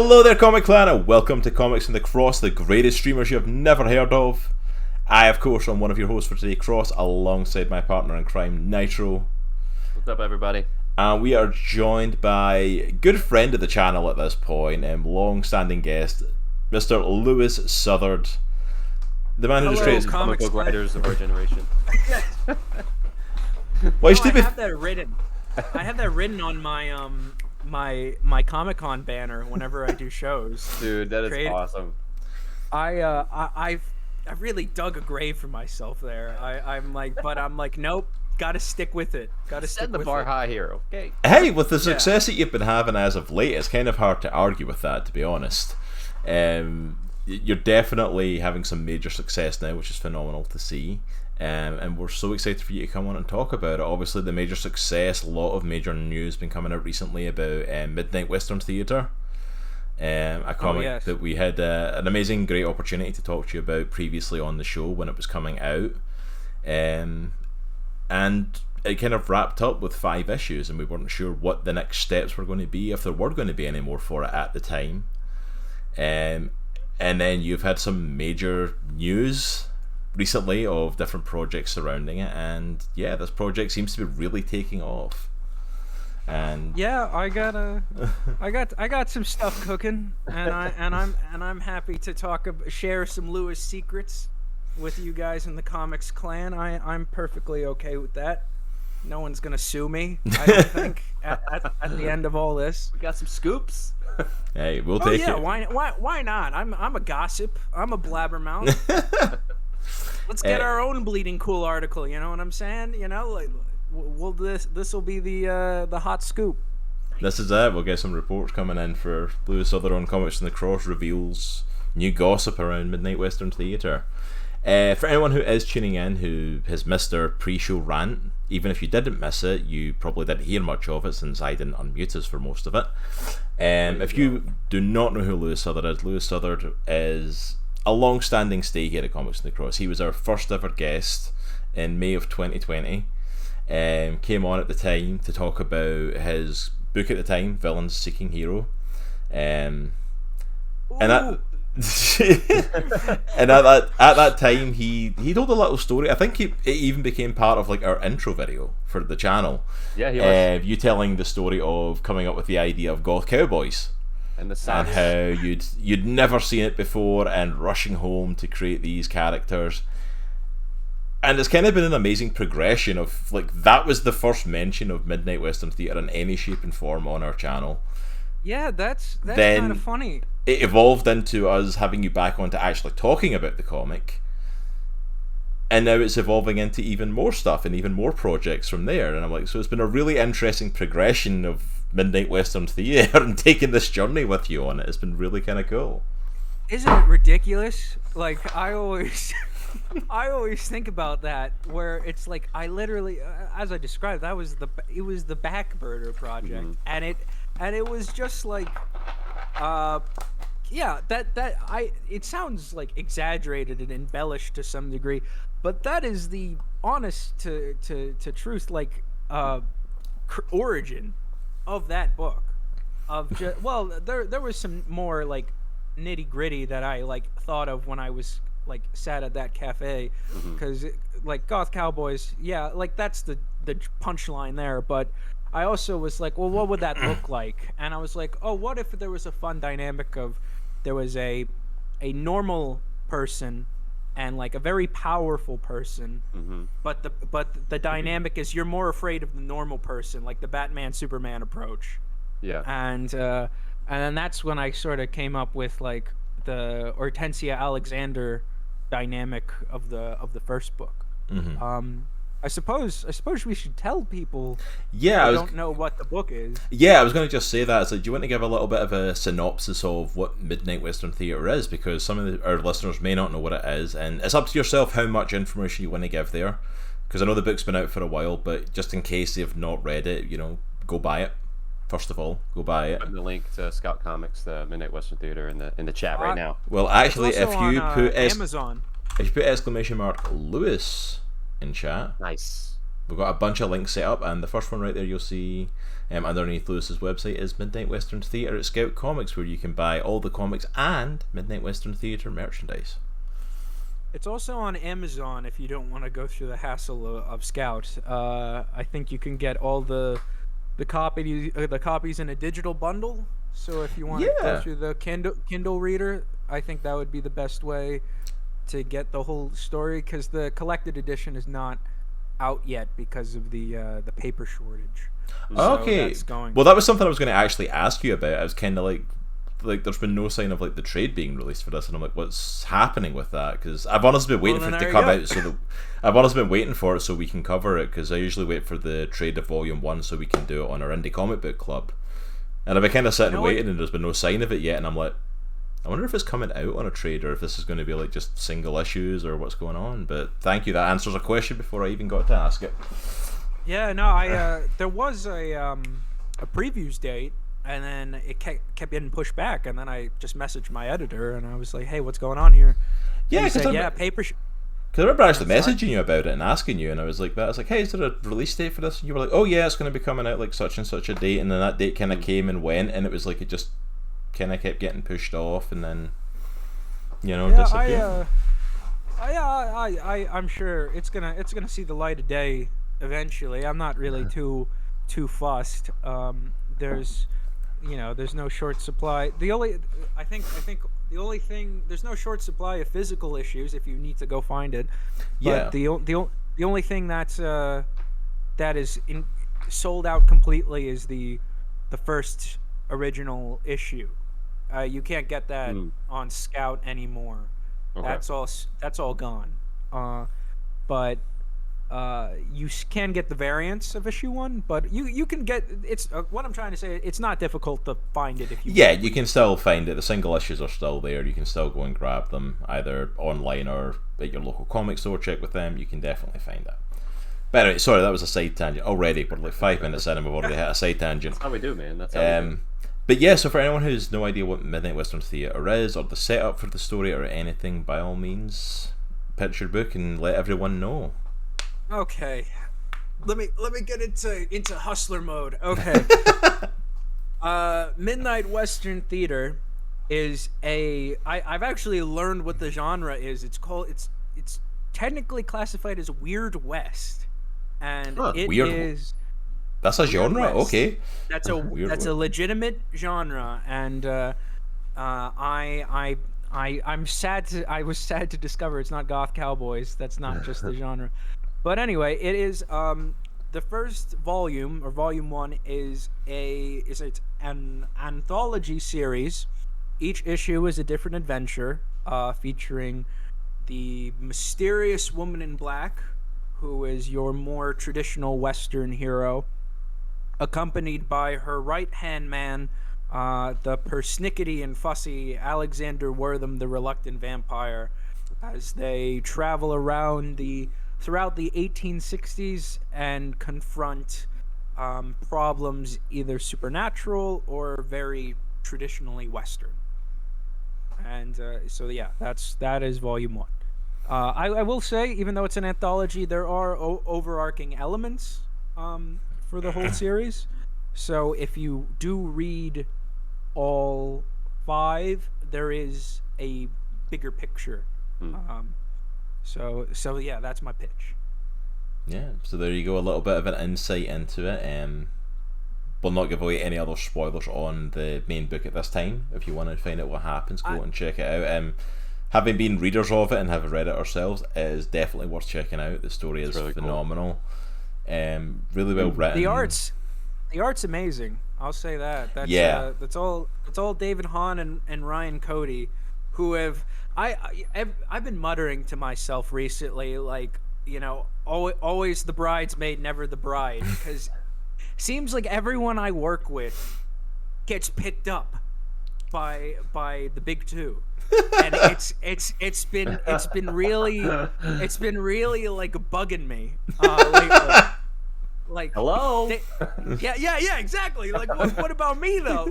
Hello there, Comic Clan, and welcome to Comics in the Cross, the greatest streamers you have never heard of. I, of course, am one of your hosts for today, Cross, alongside my partner in crime, Nitro. What's up, everybody? And we are joined by a good friend of the channel at this point, and long-standing guest, Mr. Lewis Southard. The man who just creates comic book writers of our generation. Well, I have that written. I have that written on my my Comic-Con banner whenever I do shows. Dude, that is awesome. I really dug a grave for myself there. I'm like, nope, gotta stick with it. Gotta set the bar high here, okay? Hey, with the success that you've been having as of late, it's kind of hard to argue with that, to be honest. You're definitely having some major success now, which is phenomenal to see. And we're so excited for you to come on and talk about it. Obviously, the major success, a lot of major news been coming out recently about Midnight Western Theatre, a comic that we had an amazing, great opportunity to talk to you about previously on the show when it was coming out. And it kind of wrapped up with 5 issues, and we weren't sure what the next steps were going to be, if there were going to be any more for it at the time. And then you've had some major news recently of different projects surrounding it, and yeah, this project seems to be really taking off. And yeah, I got some stuff cooking, and I'm happy to share some Lewis secrets with you guys in the Comics Clan. I'm perfectly okay with that. No one's gonna sue me, I don't think, at the end of all this. We got some scoops. Hey, we'll take it. Why not? I'm a gossip. I'm a blabbermouth. Let's get our own bleeding cool article. You know what I'm saying? You know, like, this will be the hot scoop. This is it. We'll get some reports coming in for Lewis Southard on Comics in the Cross reveals new gossip around Midnight Western Theatre. For anyone who is tuning in who has missed our pre-show rant, even if you didn't miss it, you probably didn't hear much of it since I didn't unmute us for most of it. If you do not know who Lewis Southard is a long-standing stay here at Comics in the Cross. He was our first ever guest in May of 2020. Came on at the time to talk about his book at the time, Villains Seeking Hero. And at that time he told a little story. I think it even became part of like our intro video for the channel. Yeah, he was. You telling the story of coming up with the idea of Goth Cowboys. And how you'd never seen it before, and rushing home to create these characters. And it's kind of been an amazing progression of, like, that was the first mention of Midnight Western Theatre in any shape and form on our channel. Yeah, that's kind of funny. It evolved into us having you back on to actually talking about the comic. And now it's evolving into even more stuff and even more projects from there. And I'm like, so it's been a really interesting progression of Midnight Western Theatre and taking this journey with you on it. It's been really kind of cool. Isn't it ridiculous? Like, I always think about that, where it's like, I literally, as I described, it was the Backburner project, and it was just like, it sounds like exaggerated and embellished to some degree, but that is the honest to truth, like, origin of that book. There was some more like nitty gritty that I like thought of when I was like sat at that cafe, because like Goth Cowboys, yeah, like that's the punchline there. But I also was like, well, what would that look like? And I was like, oh, what if there was a fun dynamic of there was a normal person and like a very powerful person, but the dynamic is you're more afraid of the normal person, like the Batman Superman approach. Yeah. And then that's when I sort of came up with like the Hortensia Alexander dynamic of the first book. I suppose we should tell people who don't know what the book is. Yeah, I was going to just say that. So, do you want to give a little bit of a synopsis of what Midnight Western Theatre is? Because some of our listeners may not know what it is, and it's up to yourself how much information you want to give there. Because I know the book's been out for a while, but just in case you've not read it, you know, go buy it. First of all, go buy it. Put the link to Scout Comics, the Midnight Western Theatre, in the chat right now. Well, actually, if you put Amazon, if you put exclamation mark Lewis in chat, nice, we've got a bunch of links set up, and the first one right there you'll see underneath Lewis's website is Midnight Western Theatre at Scout Comics, where you can buy all the comics and Midnight Western Theatre merchandise. It's also on Amazon if you don't want to go through the hassle of Scout. I think you can get all the copies in a digital bundle. So if you want to go through the Kindle reader, I think that would be the best way to get the whole story, because the collected edition is not out yet because of the paper shortage. Okay. So well, that was something I was going to actually ask you about. I was kind of like there's been no sign of like the trade being released for this, and I'm like, what's happening with that? Because I've honestly been waiting for it to come out, so that I've honestly been waiting for it so we can cover it, because I usually wait for the trade of Volume 1 so we can do it on our Indie Comic Book Club. And I've been kind of sitting waiting, and there's been no sign of it yet, and I'm like, I wonder if it's coming out on a trade, or if this is going to be like just single issues, or what's going on. But thank you, that answers a question before I even got to ask it. Yeah, no, there was a previews date, and then it kept getting pushed back, and then I just messaged my editor, and I was like, "Hey, what's going on here?" Yeah, because paper. Because I remember actually messaging you about it and asking you, and I was like, "Hey, is there a release date for this?" And you were like, "Oh yeah, it's going to be coming out like such and such a date," and then that date kind of came and went, and it was like it just kind of kept getting pushed off, and then disappeared. I'm sure it's gonna see the light of day eventually. I'm not really too fussed. There's no short supply. I think the only thing, there's no short supply of physical issues if you need to go find it. But the only thing that is sold out completely is the first original issue. You can't get that on Scout anymore. Okay. That's all gone. But you can get the variants of issue 1, but you can get what I'm trying to say. It's not difficult to find it if you. Yeah, you can still find it. The single issues are still there. You can still go and grab them either online or at your local comic store. Check with them. You can definitely find it. But anyway, sorry, that was a side tangent. Already, we're like 5 minutes in and we've already hit a side tangent. That's how we do, man. That's how we do. But yeah, so for anyone who's no idea what Midnight Western Theatre is, or the setup for the story, or anything, by all means, pitch your book and let everyone know. Okay, let me get into hustler mode. Okay, Midnight Western Theatre is I've actually learned what the genre is. It's technically classified as Weird West, and That's a genre, okay. That's a legitimate genre, and I was sad to discover it's not Goth Cowboys. That's not just the genre. But anyway, it is the first volume, or volume 1, is an anthology series. Each issue is a different adventure, featuring the mysterious woman in black, who is your more traditional Western hero, accompanied by her right-hand man, the persnickety and fussy Alexander Wortham, the reluctant vampire, as they travel throughout the 1860s and confront problems either supernatural or very traditionally Western. And so yeah, that is volume 1. I will say, even though it's an anthology, there are overarching elements for the whole series. So if you do read all 5, there is a bigger picture. So yeah, that's my pitch. Yeah, so there you go, a little bit of an insight into it. We'll not give away any other spoilers on the main book at this time. If you want to find out what happens, go and check it out. Having been readers of it and having read it ourselves, it is definitely worth checking out. The story is really phenomenal. Cool. Really well written. The art's amazing. I'll say that. That's all David Hahn and Ryan Cody, who have I've been muttering to myself recently, like, always the bridesmaid, never the bride, because seems like everyone I work with gets picked up by the big two, and it's been really like bugging me lately. Like, hello. Yeah, exactly. Like, what about me though?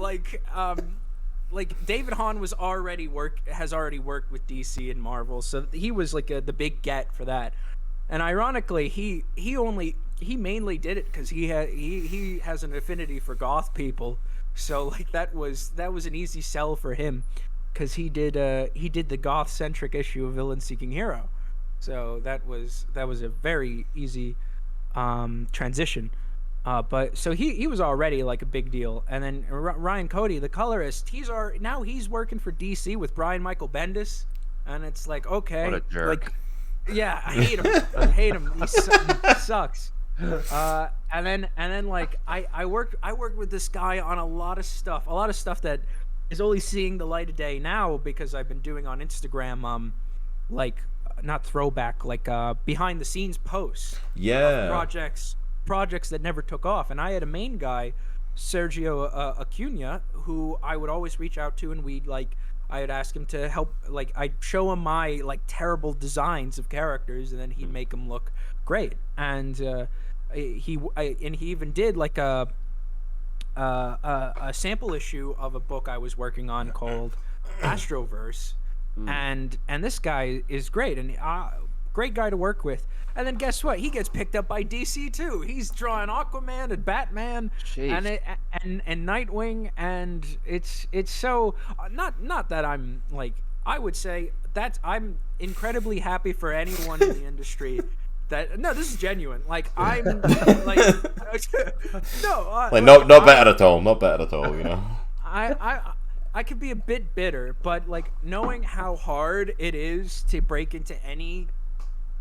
Like David Hahn has already worked with DC and Marvel, so he was like the big get for that. And ironically, he only he mainly did it because he has an affinity for goth people, so like that was an easy sell for him, because he did the goth centric issue of Villain Seeking Hero, so that was a very easy transition. But so he was already like a big deal, and then Ryan Cody, the colorist, now he's working for DC with Brian Michael Bendis, and it's like, okay, What a jerk. like, yeah, I hate him. I hate him. He sucks. And then like I worked with this guy on a lot of stuff that is only seeing the light of day now because I've been doing on Instagram, like not throwback, like behind the scenes posts, of projects that never took off. And I had a main guy, Sergio Acuna, who I would always reach out to, and I would ask him to help. Like, I'd show him my like terrible designs of characters, and then he'd make them look great. And he even did like a sample issue of a book I was working on called Astroverse, and this guy is great, and great guy to work with. And then guess what? He gets picked up by DC too. He's drawing Aquaman and Batman and Nightwing, and it's so not that I'm like, I would say that I'm incredibly happy for anyone in the industry. No, this is genuine. Like, I'm like no, like not bad at all. Not bad at all. You know. I could be a bit bitter, but like knowing how hard it is to break into any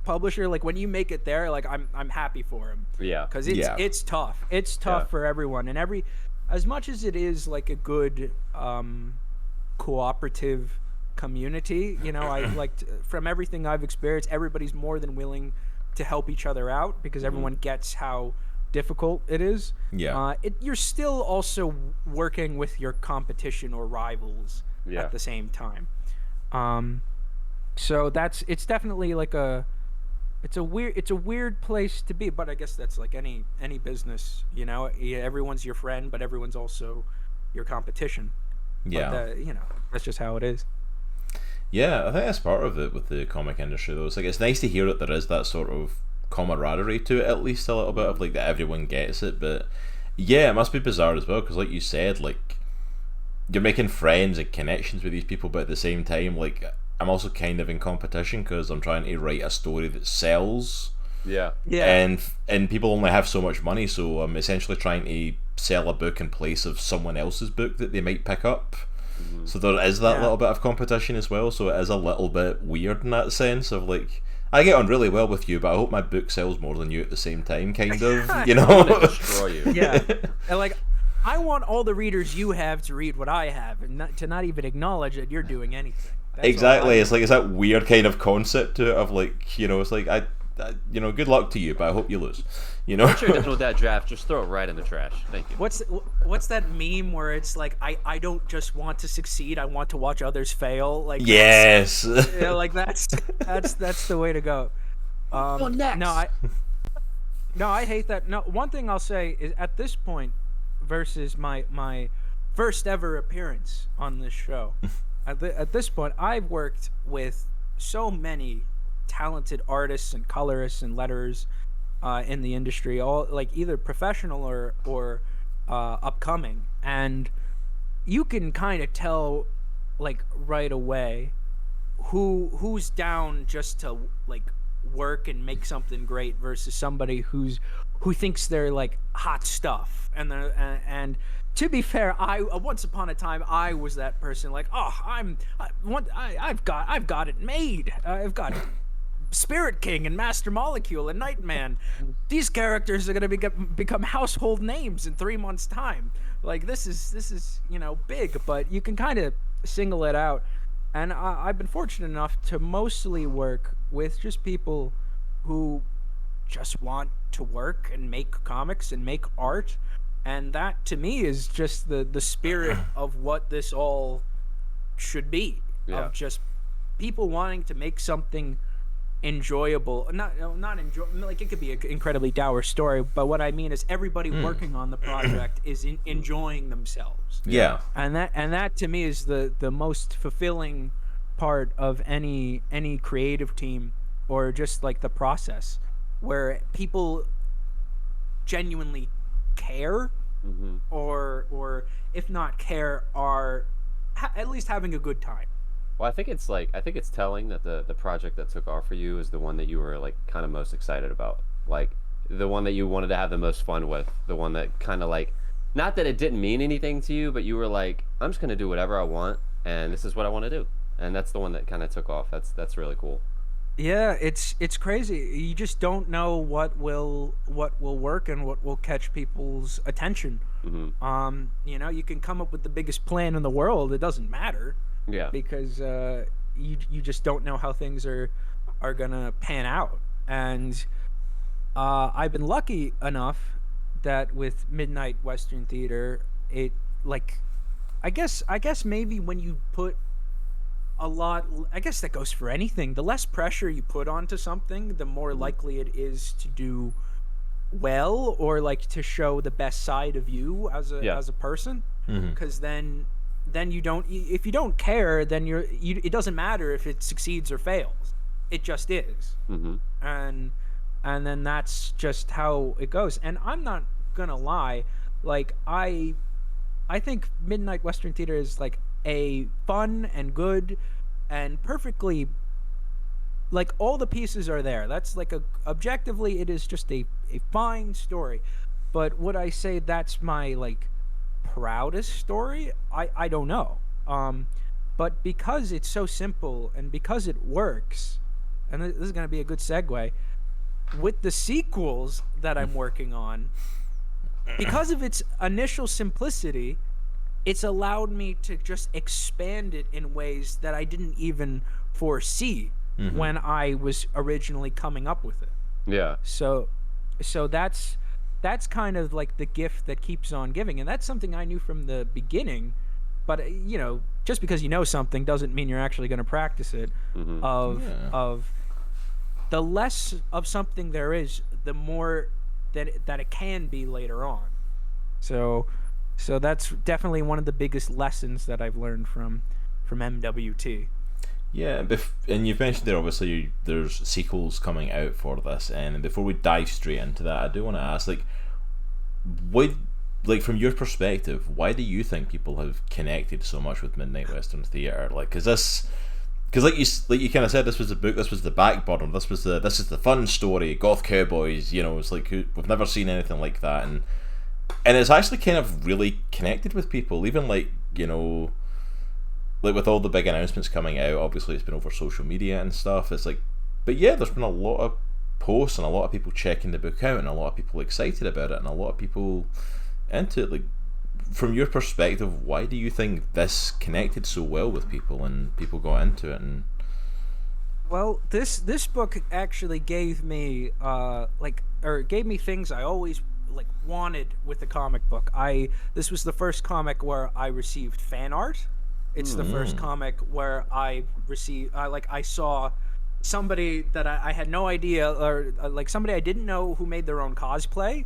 publisher, like when you make it there, like I'm happy for him. Yeah. Because it's tough. It's tough for everyone, and as much as it is like a good cooperative community, you know, I like from everything I've experienced, everybody's more than willing to help each other out because everyone gets how difficult it is. Yeah. You're still also working with your competition or rivals at the same time. So it's definitely like it's a weird place to be, but I guess that's like any business, you know. Everyone's your friend, but everyone's also your competition. Yeah. But, you know, that's just how it is. Yeah, I think that's part of it with the comic industry, though. It's like, it's nice to hear that there is that sort of camaraderie to it, at least a little bit of like that everyone gets it. But yeah, it must be bizarre as well, because like you said, like you're making friends and connections with these people, but at the same time, like I'm also kind of in competition because I'm trying to write a story that sells. Yeah. And people only have so much money, so I'm essentially trying to sell a book in place of someone else's book that they might pick up. So there is that little bit of competition as well, so it is a little bit weird in that sense of like, I get on really well with you, but I hope my book sells more than you at the same time, kind of, you know? I want to destroy you. Yeah. And like, I want all the readers you have to read what I have, and not even acknowledge that you're doing anything. That's exactly. It's like, it's that weird kind of concept to it of like, you know, it's like, I you know, good luck to you, but I hope you lose. You know? Once you're done with that draft, just throw it right in the trash. Thank you. What's that meme where it's like, I don't just want to succeed, I want to watch others fail? Like, yes. Yeah, like that's the way to go. Next. No, I hate that. No, one thing I'll say is at this point, versus my first ever appearance on this show, at this point, I've worked with so many talented artists and colorists and letterers in the industry, all like either professional or upcoming, and you can kind of tell like right away who's down just to like work and make something great versus somebody who thinks they're like hot stuff. And to be fair, I once upon a time I was that person, like, oh, I've got it made. I've got Spirit King and Master Molecule and Nightman. These characters are gonna become household names in 3 months' time. Like, this is you know, big, but you can kind of single it out. And I've been fortunate enough to mostly work with just people who just want to work and make comics and make art, and that to me is just the spirit of what this all should be. Of just people wanting to make something enjoyable, not enjoy, like it could be an incredibly dour story, but what I mean is everybody working on the project is enjoying themselves. Yeah. And that to me is the most fulfilling part of any creative team, or just like the process where people genuinely care, or if not care, are at least having a good time. Well, I think it's telling that the project that took off for you is the one that you were like kind of most excited about, like the one that you wanted to have the most fun with, the one that kind of like, not that it didn't mean anything to you, but you were like, I'm just gonna do whatever I want, and this is what I want to do, and that's the one that kind of took off. That's really cool. Yeah, it's crazy. You just don't know what will work and what will catch people's attention. You can come up with the biggest plan in the world. It doesn't matter. Yeah. Because you just don't know how things are gonna pan out. And I've been lucky enough that with Midnight Western Theater, it like, I guess maybe when you put a lot, I guess that goes for anything. The less pressure you put onto something, the more likely it is to do well, or like to show the best side of you as a person. Because then you don't, if you don't care, then it doesn't matter if it succeeds or fails. It just is. And then that's just how it goes. And I'm not gonna lie, like I think Midnight Western Theater is like a fun and good and perfectly, like, all the pieces are there. That's like objectively it is just a fine story. But would I say that's my like proudest story? I don't know. But because it's so simple and because it works, and this is going to be a good segue with the sequels that I'm working on, because of its initial simplicity, it's allowed me to just expand it in ways that I didn't even foresee when I was originally coming up with it. Yeah. So that's kind of like the gift that keeps on giving, and that's something I knew from the beginning. But just because you know something doesn't mean you're actually going to practice it. Of the less of something there is, the more that it can be later on. So that's definitely one of the biggest lessons that I've learned from MWT. Yeah, and you've mentioned there obviously there's sequels coming out for this, and before we dive straight into that, I do want to ask, from your perspective, why do you think people have connected so much with Midnight Western Theater? Because you kind of said, this was the book, this was the backburner, this is the fun story, Goth Cowboys. It's like we've never seen anything like that, and it's actually kind of really connected with people, even like with all the big announcements coming out. Obviously it's been over social media and stuff. It's like, but yeah, there's been a lot of posts and a lot of people checking the book out and a lot of people excited about it and a lot of people into it. Like, from your perspective, why do you think this connected so well with people and people got into it? And well, this book actually gave me gave me things I always wanted with the comic book. This was the first comic where I received fan art. It's the first comic where I received I saw somebody that I had no idea, or somebody I didn't know, who made their own cosplay.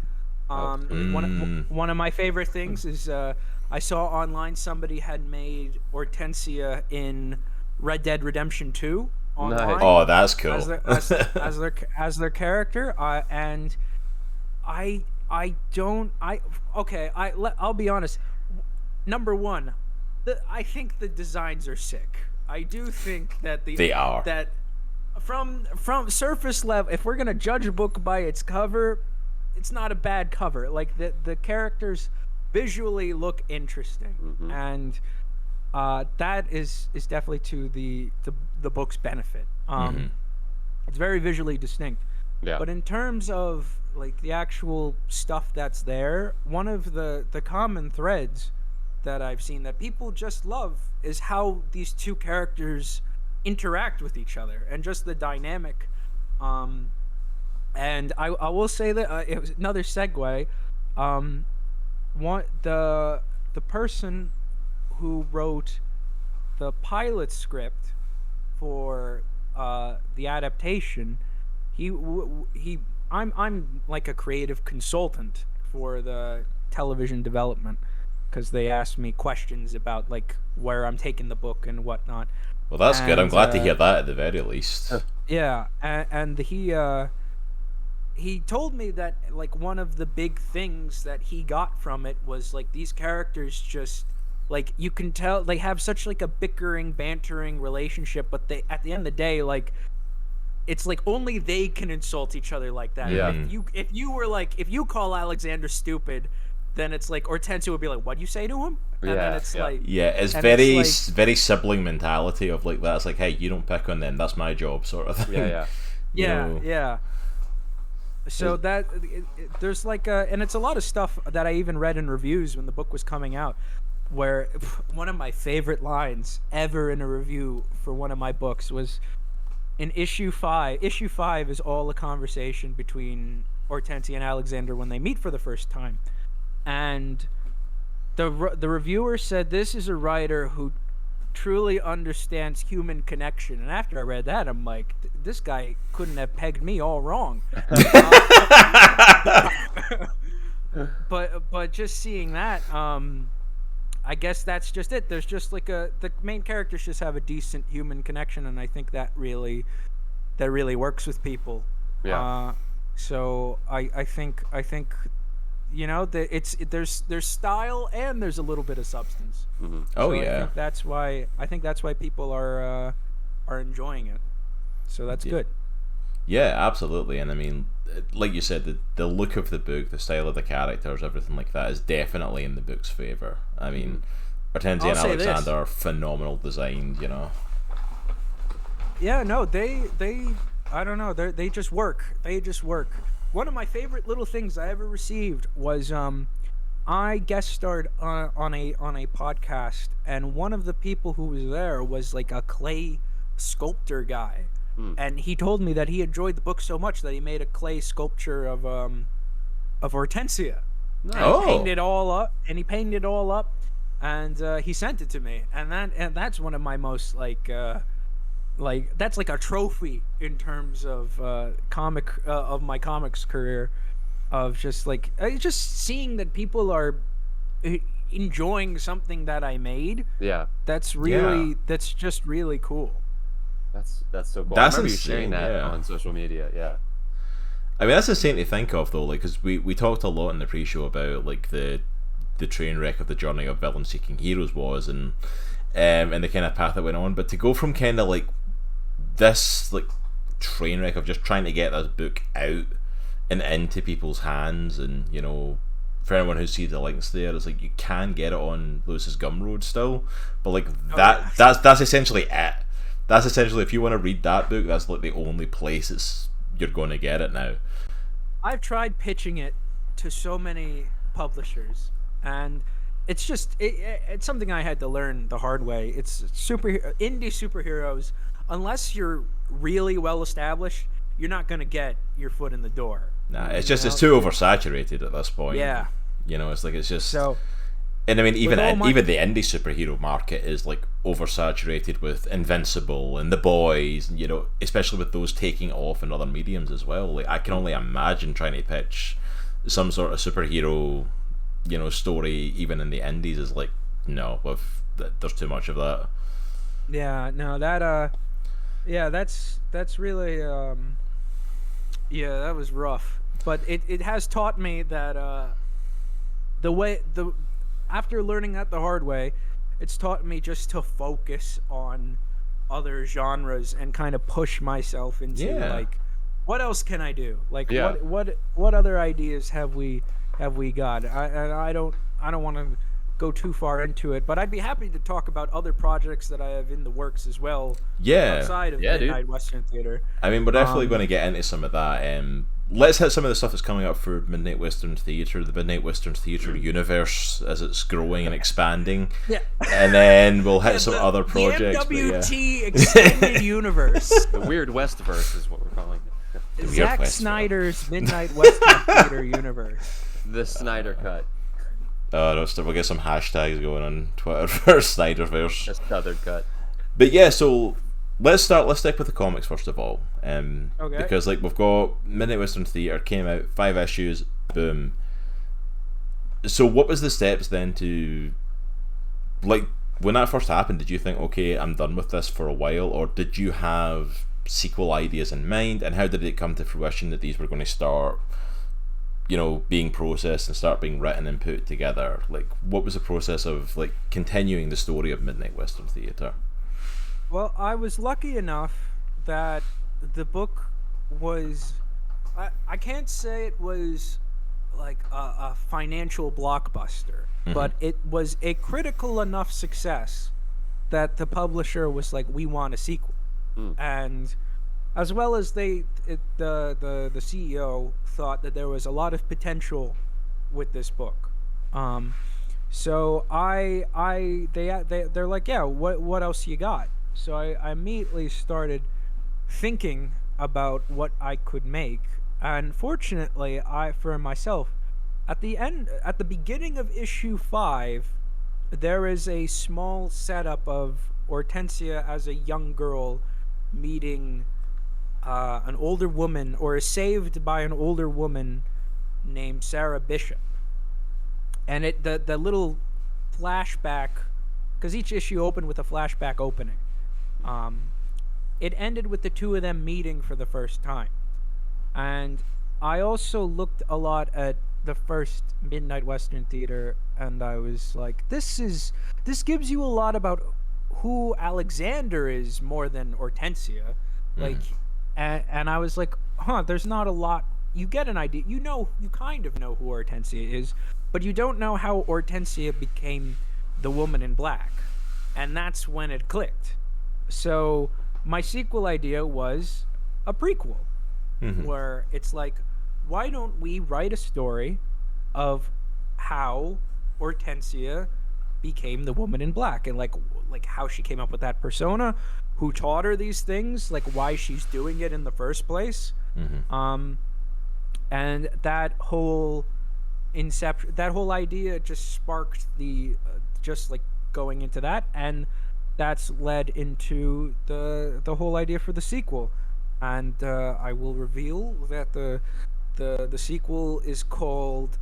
One of my favorite things is I saw online somebody had made Hortensia in Red Dead Redemption 2 online. Nice. Oh, that's cool. as their character, and I'll be honest. Number one, I think the designs are sick. I do think that they are. That from surface level, if we're gonna judge a book by its cover, it's not a bad cover. Like the characters visually look interesting, and that is definitely to the book's benefit. It's very visually distinct. Yeah. But in terms of the actual stuff that's there, one of the common threads that I've seen that people just love is how these two characters interact with each other and just the dynamic. And I will say that it was another segue. The person who wrote the pilot script for the adaptation, I'm like a creative consultant for the television development, because they asked me questions about where I'm taking the book and whatnot. Well, that's good. I'm glad to hear that at the very least. Yeah, and he he told me that like one of the big things that he got from it was like these characters just like you can tell they have such like a bickering, bantering relationship, but they at the end of the day like it's like only they can insult each other like that. Yeah. If you were like if you call Alexander stupid, then it's like Hortensia would be like, "What'd you say to him?" And then it's like it's and very it's like, very sibling mentality of like that. It's like, hey, you don't pick on them, that's my job, sort of thing. You know? yeah. So that there's like and it's a lot of stuff that I even read in reviews when the book was coming out, where one of my favorite lines ever in a review for one of my books was in issue 5. Issue 5 is all a conversation between Hortensia and Alexander when they meet for the first time, and the reviewer said this is a writer who truly understands human connection. And after I read that, I'm like, this guy couldn't have pegged me all wrong. But just seeing that, I guess that's just it. There's just like the main characters just have a decent human connection, and I think that really works with people. Yeah. So I think you know there's style and there's a little bit of substance. Mm-hmm. Oh so yeah. I think that's why people are enjoying it. So that's good. Yeah, absolutely. And I mean, like you said, the look of the book, the style of the characters, everything like that is definitely in the book's favor. I mean, Hortensia and Alexander are phenomenal designed, you know. Yeah, no, they I don't know, they just work. They just work. One of my favorite little things I ever received was I guest starred on a podcast, and one of the people who was there was like a clay sculptor guy. And he told me that he enjoyed the book so much that he made a clay sculpture of Hortensia. Nice. And he painted it all up, and he sent it to me, and that's one of my most like that's like a trophy in terms of of my comics career, of just like just seeing that people are enjoying something that I made. Yeah. That's just really cool. That's so cool. That's I remember you insane, sharing that yeah. on social media. Yeah. I mean, that's insane to think of, though, like, because we talked a lot in the pre-show about like the train wreck of the journey of villain seeking heroes was, and the kind of path that went on. But to go from kind of like this like train wreck of just trying to get this book out and into people's hands, and you know, for anyone who sees the links there, it's like you can get it on Lewis's Gumroad still, but like that's essentially it. That's essentially, if you want to read that book, that's like the only place you're going to get it now. I've tried pitching it to so many publishers, and it's just it's something I had to learn the hard way. It's indie superheroes. Unless you're really well established, you're not going to get your foot in the door. Nah, it's just it's too oversaturated at this point. Yeah, you know, it's like it's just so. And I mean, even even the indie superhero market is like oversaturated with Invincible and The Boys, you know, especially with those taking off in other mediums as well. Like, I can only imagine trying to pitch some sort of superhero, you know, story even in the indies is like, no, there's too much of that. Yeah, no, that yeah, that's really yeah, that was rough. But it has taught me that after learning that the hard way, it's taught me just to focus on other genres and kind of push myself into like, what else can I do? Like, what other ideas have we got? I don't want to go too far into it, but I'd be happy to talk about other projects that I have in the works as well. Yeah, outside of Midnight Western Theater. I mean, we're definitely going to get into some of that. Let's hit some of the stuff that's coming up for Midnight Western Theater, the Midnight Western Theater universe as it's growing and expanding. Yeah. And then we'll hit some other projects. The MWT extended universe. The Weird Westverse is what we're calling it. Zack Snyder's Midnight Western Theater universe. The Snyder Cut. No, we'll get some hashtags going on Twitter for Snyderverse. The Southard Cut. But yeah, so let's stick with the comics first of all. Okay. Because like we've got Midnight Western Theater came out, 5 issues, boom. So what was the steps then to, like, when that first happened, did you think, okay, I'm done with this for a while, or did you have sequel ideas in mind, and how did it come to fruition that these were going to start, being processed and start being written and put together? Like, what was the process of like continuing the story of Midnight Western Theater? Well, I was lucky enough that the book was, I can't say it was like a financial blockbuster, but it was a critical enough success that the publisher was like, we want a sequel. And as well as the CEO thought that there was a lot of potential with this book. So they're like, yeah, what else you got? So I immediately started thinking about what I could make, and fortunately, for myself, at the beginning of issue 5, there is a small setup of Hortensia as a young girl meeting an older woman, or is saved by an older woman named Sarah Bishop. And the little flashback, because each issue opened with a flashback opening, it ended with the two of them meeting for the first time. And I also looked a lot at the first Midnight Western Theater, and I was like, this gives you a lot about who Alexander is more than Hortensia. Like, and I was like, there's not a lot. You get an idea. You kind of know who Hortensia is, but you don't know how Hortensia became the Woman in Black. And that's when it clicked. So my sequel idea was a prequel, where it's like, why don't we write a story of how Hortensia became the Woman in Black, and like how she came up with that persona, who taught her these things, like why she's doing it in the first place. And that whole idea just sparked the just like going into that, and that's led into the whole idea for the sequel. And I will reveal that the sequel is called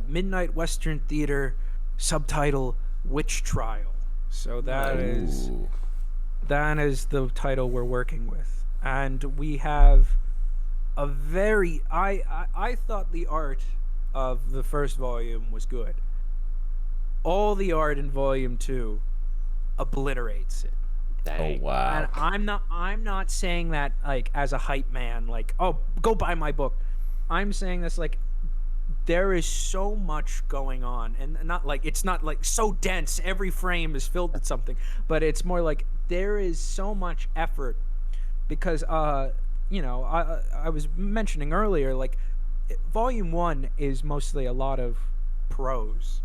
Midnight Western Theater, subtitle Witch Trial. So that is the title we're working with. And we have a very I thought the art of the first volume was good. All the art in volume 2 obliterates it. Dang. Oh wow. And I'm not saying that like as a hype man, like, oh, go buy my book. I'm saying this like, there is so much going on, and not like, it's not like so dense every frame is filled with something, but it's more like there is so much effort, because I was mentioning earlier, like, volume 1 is mostly a lot of pros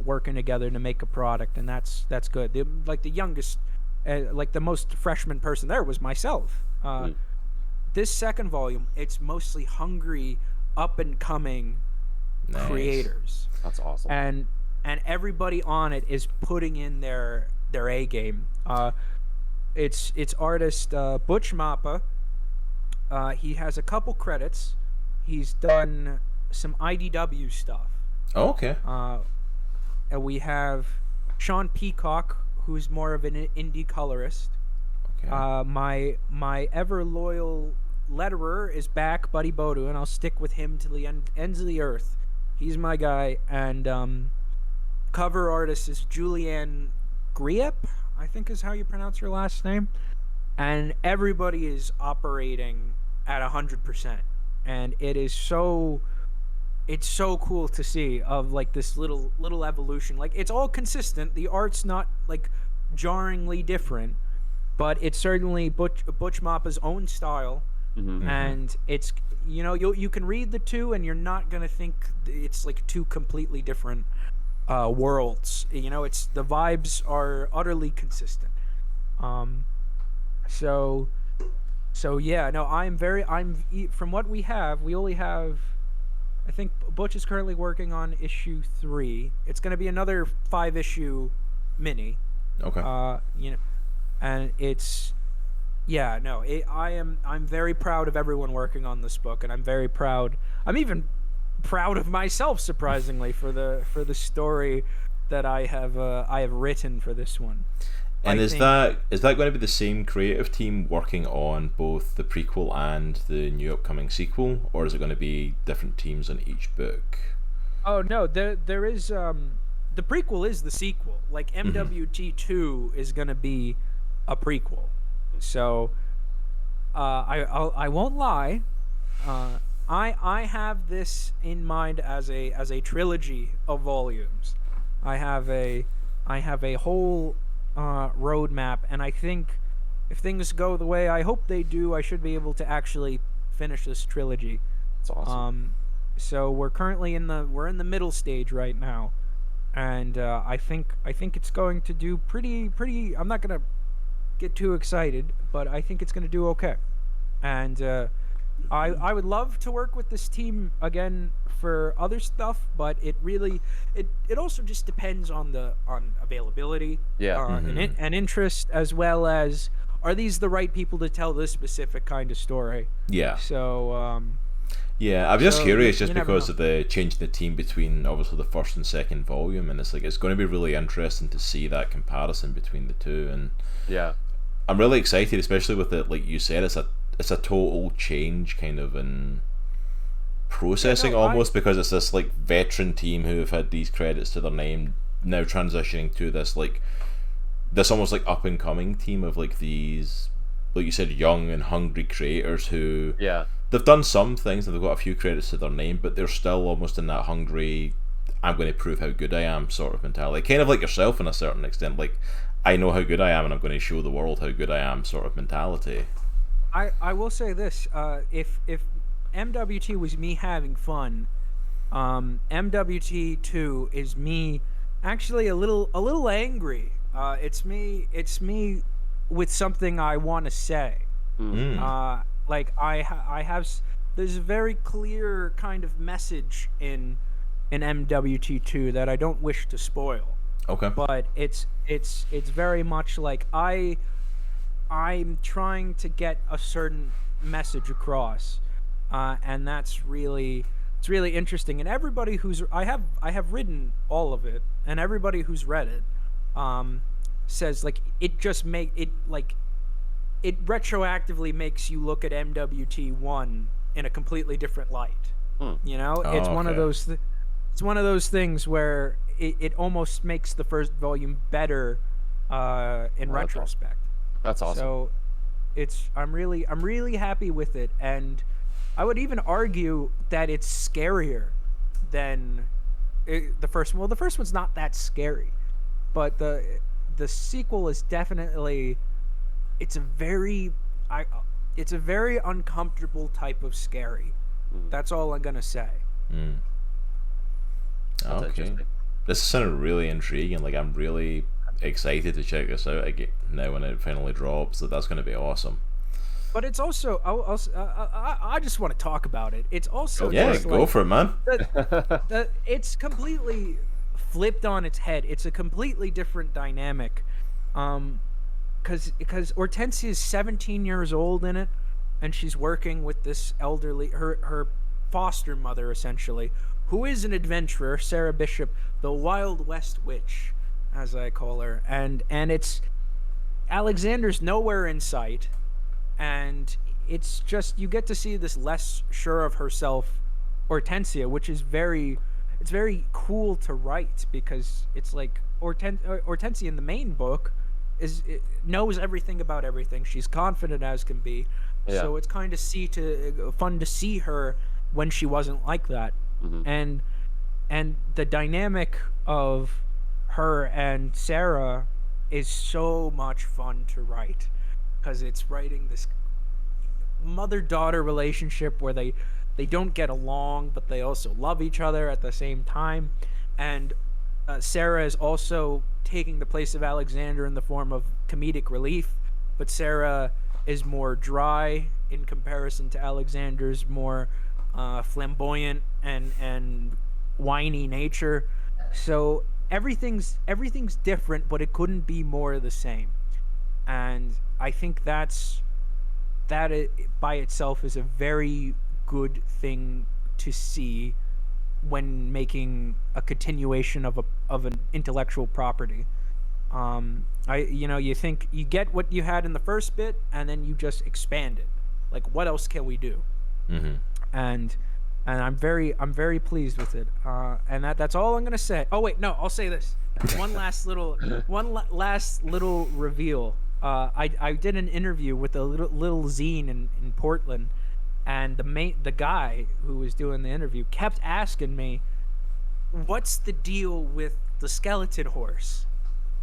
working together to make a product, and that's good. The youngest, like the most freshman person there was myself. This second volume, it's mostly hungry, up and coming creators. That's awesome. And everybody on it is putting in their A game. It's artist Butch Mappa. He has a couple credits. He's done some IDW stuff. Oh, okay. And we have Sean Peacock, who's more of an indie colorist. Okay. My ever loyal letterer is back, Buddy Bodu, and I'll stick with him to the ends of the earth. He's my guy. And cover artist is Julianne Griep, I think is how you pronounce her last name. And everybody is operating at 100%, and it's so cool to see, of like this little evolution. Like, it's all consistent. The art's not like jarringly different, but it's certainly Butch Mappa's own style. And it's, you can read the two and you're not gonna think it's like two completely different worlds. It's, the vibes are utterly consistent. So yeah, no, I'm from what we only have, I think Butch is currently working on issue 3. It's going to be another 5-issue mini. Okay. And it's, yeah, no, I'm very proud of everyone working on this book, and I'm very proud. I'm even proud of myself, surprisingly, for the story that I have written for this one. And I is think, that going to be the same creative team working on both the prequel and the new upcoming sequel, or is it going to be different teams on each book? oh no, there is the prequel is the sequel. Like MWT2 is gonna be a prequel. So I won't lie. Uh, I have this in mind as a trilogy of volumes. I have a I have a whole roadmap, and I think if things go the way I hope they do, I should be able to actually finish this trilogy. It's awesome. So we're in the middle stage right now, and I think it's going to do pretty. I'm not gonna get too excited, but I think it's gonna do okay. And I would love to work with this team again for other stuff, but it also just depends on the on availability, Yeah. and interest, as well as are these the right people to tell this specific kind of story. Yeah. So Yeah, I'm just So, curious you just never because know. of the change in the team between obviously the first and second volume, and it's like it's going to be really interesting to see that comparison between the two, and Yeah. I'm really excited, especially with it, like you said, it's a total change kind of in processing no, I almost, because it's this like veteran team who have had these credits to their name now transitioning to this almost like up and coming team of like these, like you said, young and hungry creators who Yeah. they've done some things and they've got a few credits to their name, but they're still almost in that hungry, I'm going to prove how good I am sort of mentality. Kind of like yourself in a certain extent, like I know how good I am and I'm going to show the world how good I am sort of mentality. I will say this: if MWT was me having fun, MWT 2 is me actually a little angry. It's me with something I want to say. Mm. Like I have there's a very clear kind of message in MWT 2 that I don't wish to spoil, Okay. but it's very much like I'm trying to get a certain message across, and that's really it's really interesting. And everybody who's I have written all of it, and everybody who's read it, says like it just make it like it retroactively makes you look at MWT 1 in a completely different light. Hmm. You know, Oh, it's one of okay. those it's one of those things where it almost makes the first volume better in Oh, that's awesome. retrospect. That's awesome. So I'm really happy with it, and I would even argue that it's scarier than the first one. Well, the first one's not that scary, but the sequel is definitely it's a very I it's a very uncomfortable type of scary. That's all I'm gonna say. Mm. That's Okay. interesting. This sounded really intriguing. Like I'm really excited to check this out again now when it finally drops. So that's going to be awesome. But it's also I just want to talk about it. It's also Go for Yeah, just it. go like for it, man. it's completely flipped on its head. It's a completely different dynamic. Because Hortensia is 17 years old in it, and she's working with this elderly her foster mother essentially, who is an adventurer, Sarah Bishop, the Wild West Witch, as I call her, and it's Alexander's nowhere in sight, and it's just you get to see this less sure of herself Hortensia, which is it's very cool to write because it's like Hortensia in the main book knows everything about everything. She's confident as can be. Yeah. So it's kind of fun to see her when she wasn't like that. Mhm. And the dynamic of her and Sarah is so much fun to write because it's writing this mother-daughter relationship where they don't get along but they also love each other at the same time, and Sarah is also taking the place of Alexander in the form of comedic relief, but Sarah is more dry in comparison to Alexander's more flamboyant and whiny nature. So everything's different, but it couldn't be more the same. And I think that it, by itself is a very good thing to see when making a continuation of an intellectual property. You think you get what you had in the first bit, and then you just expand it. Like, what else can we do? Mm-hmm. And I'm very pleased with it. And that's all I'm gonna say. Oh wait, no, I'll say this. Last little reveal. I did an interview with a little zine in Portland, and the guy who was doing the interview kept asking me, "What's the deal with the skeleton horse?"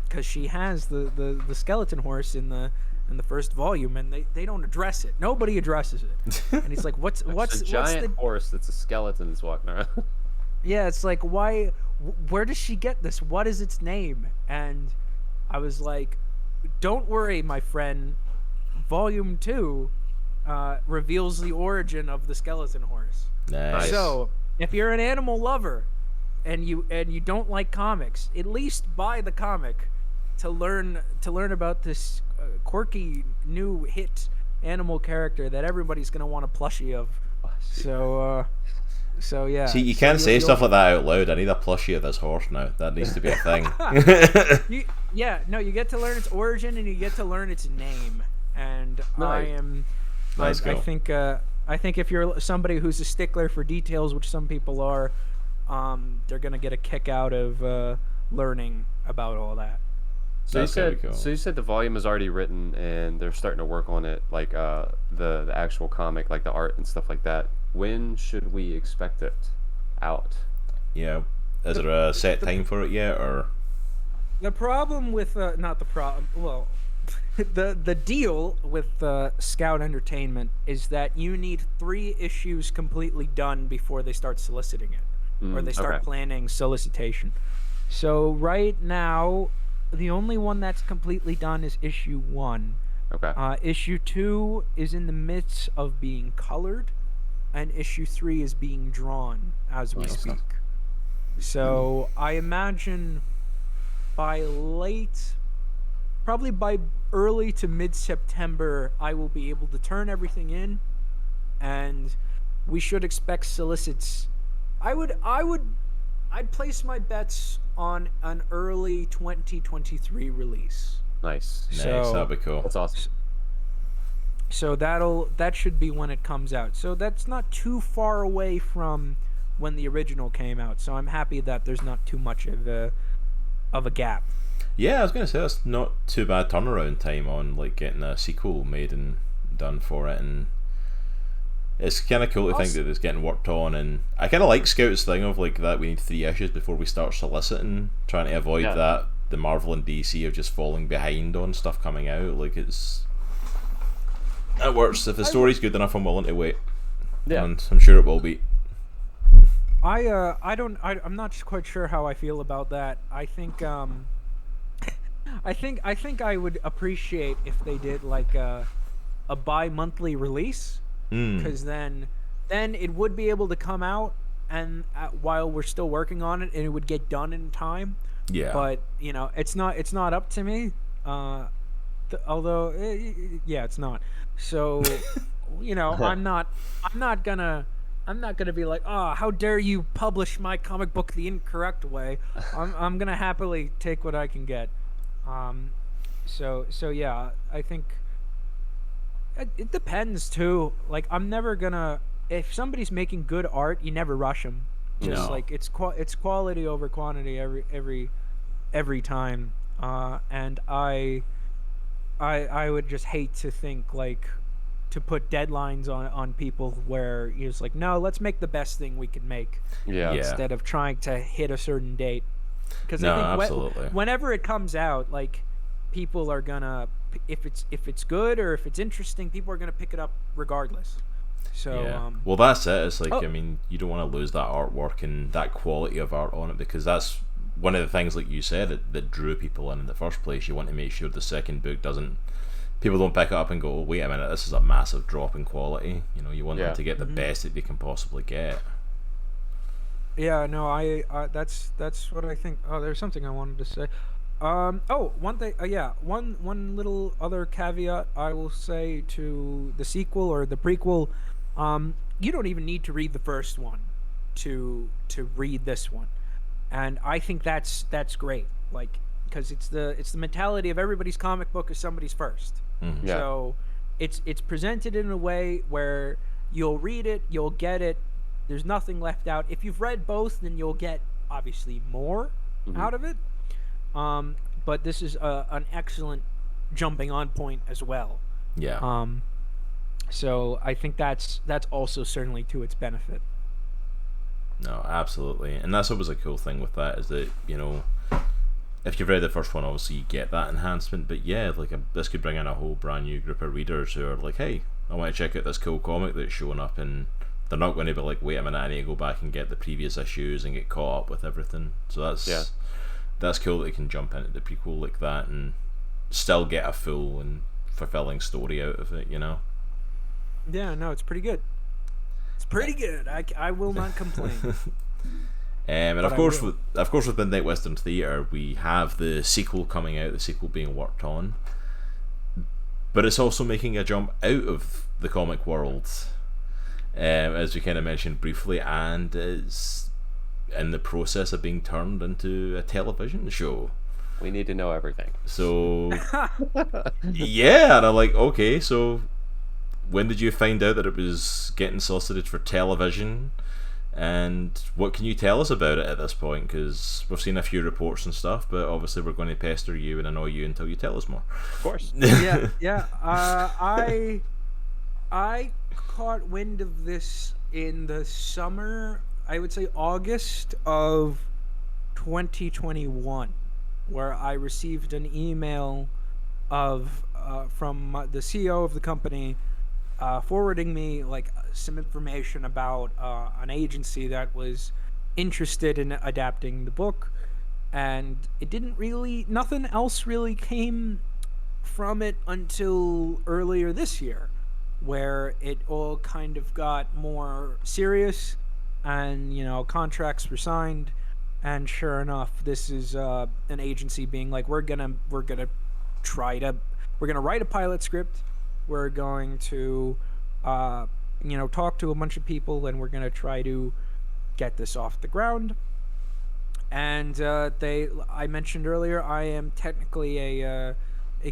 Because she has the skeleton horse in the first volume, and they don't address it. Nobody addresses it. And he's like, "What's It's a giant horse that's a skeleton that's walking around. Yeah, it's like, why? Where does she get this? What is its name?" And I was like, "Don't worry, my friend. Volume 2 reveals the origin of the skeleton horse. Nice. So, if you're an animal lover and you don't like comics, at least buy the comic to learn about this quirky new hit animal character that everybody's gonna want a plushie of." So yeah. See, you can't say stuff like that out loud. I need a plushie of this horse now. That needs to be a thing. You get to learn its origin, and you get to learn its name. And Nice. I think if you're somebody who's a stickler for details, which some people are, they're gonna get a kick out of learning about all that. So That's gonna be cool. you said the volume is already written and they're starting to work on it, like the actual comic, like the art and stuff like that. When should we expect it out? Yeah. Is there a set time for it yet, or? The problem with not the problem. Well, the deal with Scout Entertainment is that you need 3 issues completely done before they start soliciting it, or they start okay. planning solicitation. So right now, the only one that's completely done is issue 1. Okay. Issue 2 is in the midst of being colored, and issue 3 is being drawn as we speak. So I imagine probably by early to mid-September, I will be able to turn everything in, and we should expect solicits. I'd place my bets on an early 2023 release. Nice. Nice, that'd be cool. That's awesome. So that should be when it comes out. So that's not too far away from when the original came out. So I'm happy that there's not too much of a gap. Yeah, I was gonna say that's not too bad turnaround time on like getting a sequel made and done for it, and it's kind of cool to think that it's getting worked on. And I kind of like Scout's thing of like that we need 3 issues before we start soliciting, trying to avoid that the Marvel and DC of just falling behind on stuff coming out. Like it works. If the story's good enough, I'm willing to wait. Yeah. And I'm sure it will be. I'm not quite sure how I feel about that. I think I would appreciate if they did like a bi-monthly release, because then it would be able to come out and while we're still working on it, and it would get done in time. Yeah. But it's not up to me. Although it's not. So I'm not gonna be like, "Oh, how dare you publish my comic book the incorrect way." I'm gonna happily take what I can get. So yeah, I think it depends too. Like, I'm never gonna, if somebody's making good art, you never rush them. Just like it's quality over quantity every time. And I would just hate to think like to put deadlines on people where you're just like, no, let's make the best thing we can make. Yeah. Instead of trying to hit a certain date. Because No, I think absolutely. whenever it comes out, like, people are gonna, if it's good or if it's interesting, people are gonna pick it up regardless. So yeah. Well, that's it. It's like, I mean, you don't want to lose that artwork and that quality of art on it, because that's one of the things, like you said, that drew people in the first place. You want to make sure the second book people don't pick it up and go, oh, wait a minute, this is a massive drop in quality. You want them to get the best that they can possibly get. Yeah, no, I that's what I think. Oh, there's something I wanted to say. One thing. One little other caveat I will say to the sequel or the prequel. You don't even need to read the first one to read this one, and I think that's great. Like, because it's the mentality of everybody's comic book is somebody's first. Mhm. Yeah. So it's presented in a way where you'll read it, you'll get it. There's nothing left out. If you've read both, then you'll get obviously more out of it. But this is an excellent jumping on point as well. Yeah. So I think that's also certainly to its benefit. No, absolutely. And that's always a cool thing with that, is that, you know, if you've read the first one, obviously you get that enhancement, but yeah, like this could bring in a whole brand new group of readers who are like, hey, I want to check out this cool comic that's showing up, and they're not going to be like, wait a minute, I need to go back and get the previous issues and get caught up with everything. So that's cool that they can jump into the prequel like that and still get a full and fulfilling story out of it, you know? Yeah, no, it's pretty good. It's pretty good. I will not complain. And of course, with Midnight Western Theatre, we have the sequel coming out, the sequel being worked on. But it's also making a jump out of the comic world, as we kind of mentioned briefly, and is in the process of being turned into a television show. We need to know everything. So, yeah, and I'm like, okay, so when did you find out that it was getting solicited for television? And what can you tell us about it at this point? Because we've seen a few reports and stuff, but obviously we're going to pester you and annoy you until you tell us more. Of course. Yeah. I caught wind of this in the summer, I would say August of 2021, where I received an email of from the CEO of the company forwarding me like some information about an agency that was interested in adapting the book, and nothing else really came from it until earlier this year, where it all kind of got more serious, and contracts were signed, and sure enough, this is an agency being like, we're gonna write a pilot script. We're going to, talk to a bunch of people, and we're going to try to get this off the ground. And I mentioned earlier, I am technically a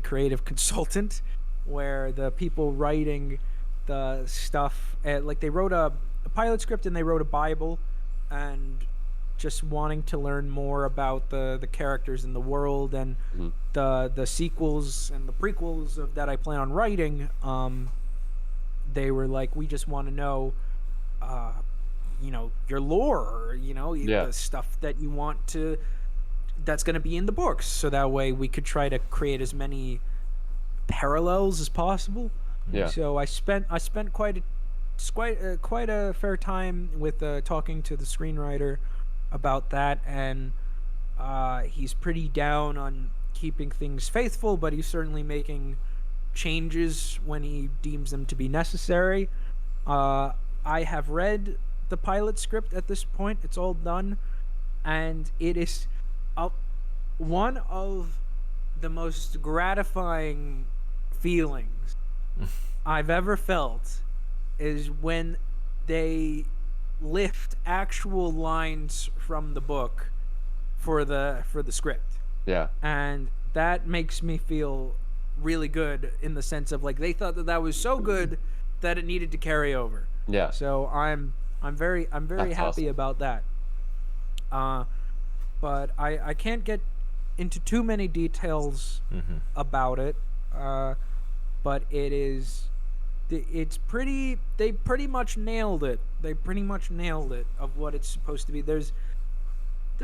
creative consultant, where the people writing the stuff, like they wrote a pilot script and they wrote a Bible, and just wanting to learn more about the characters in the world and the sequels and the prequels that I plan on writing. They were like, we just want to know, your lore, the stuff that you want that's going to be in the books, so that way we could try to create as many parallels as possible. Yeah. So I spent quite a fair time with talking to the screenwriter about that, and he's pretty down on keeping things faithful, but he's certainly making changes when he deems them to be necessary. I have read the pilot script at this point. It's all done, and it is one of the most gratifying feelings I've ever felt is when they lift actual lines from the book for the script. Yeah. And that makes me feel really good, in the sense of like they thought that was so good that it needed to carry over. Yeah. So I'm very That's happy awesome. about that. But I can't get into too many details about it. But it's pretty. They pretty much nailed it. Of what it's supposed to be. There's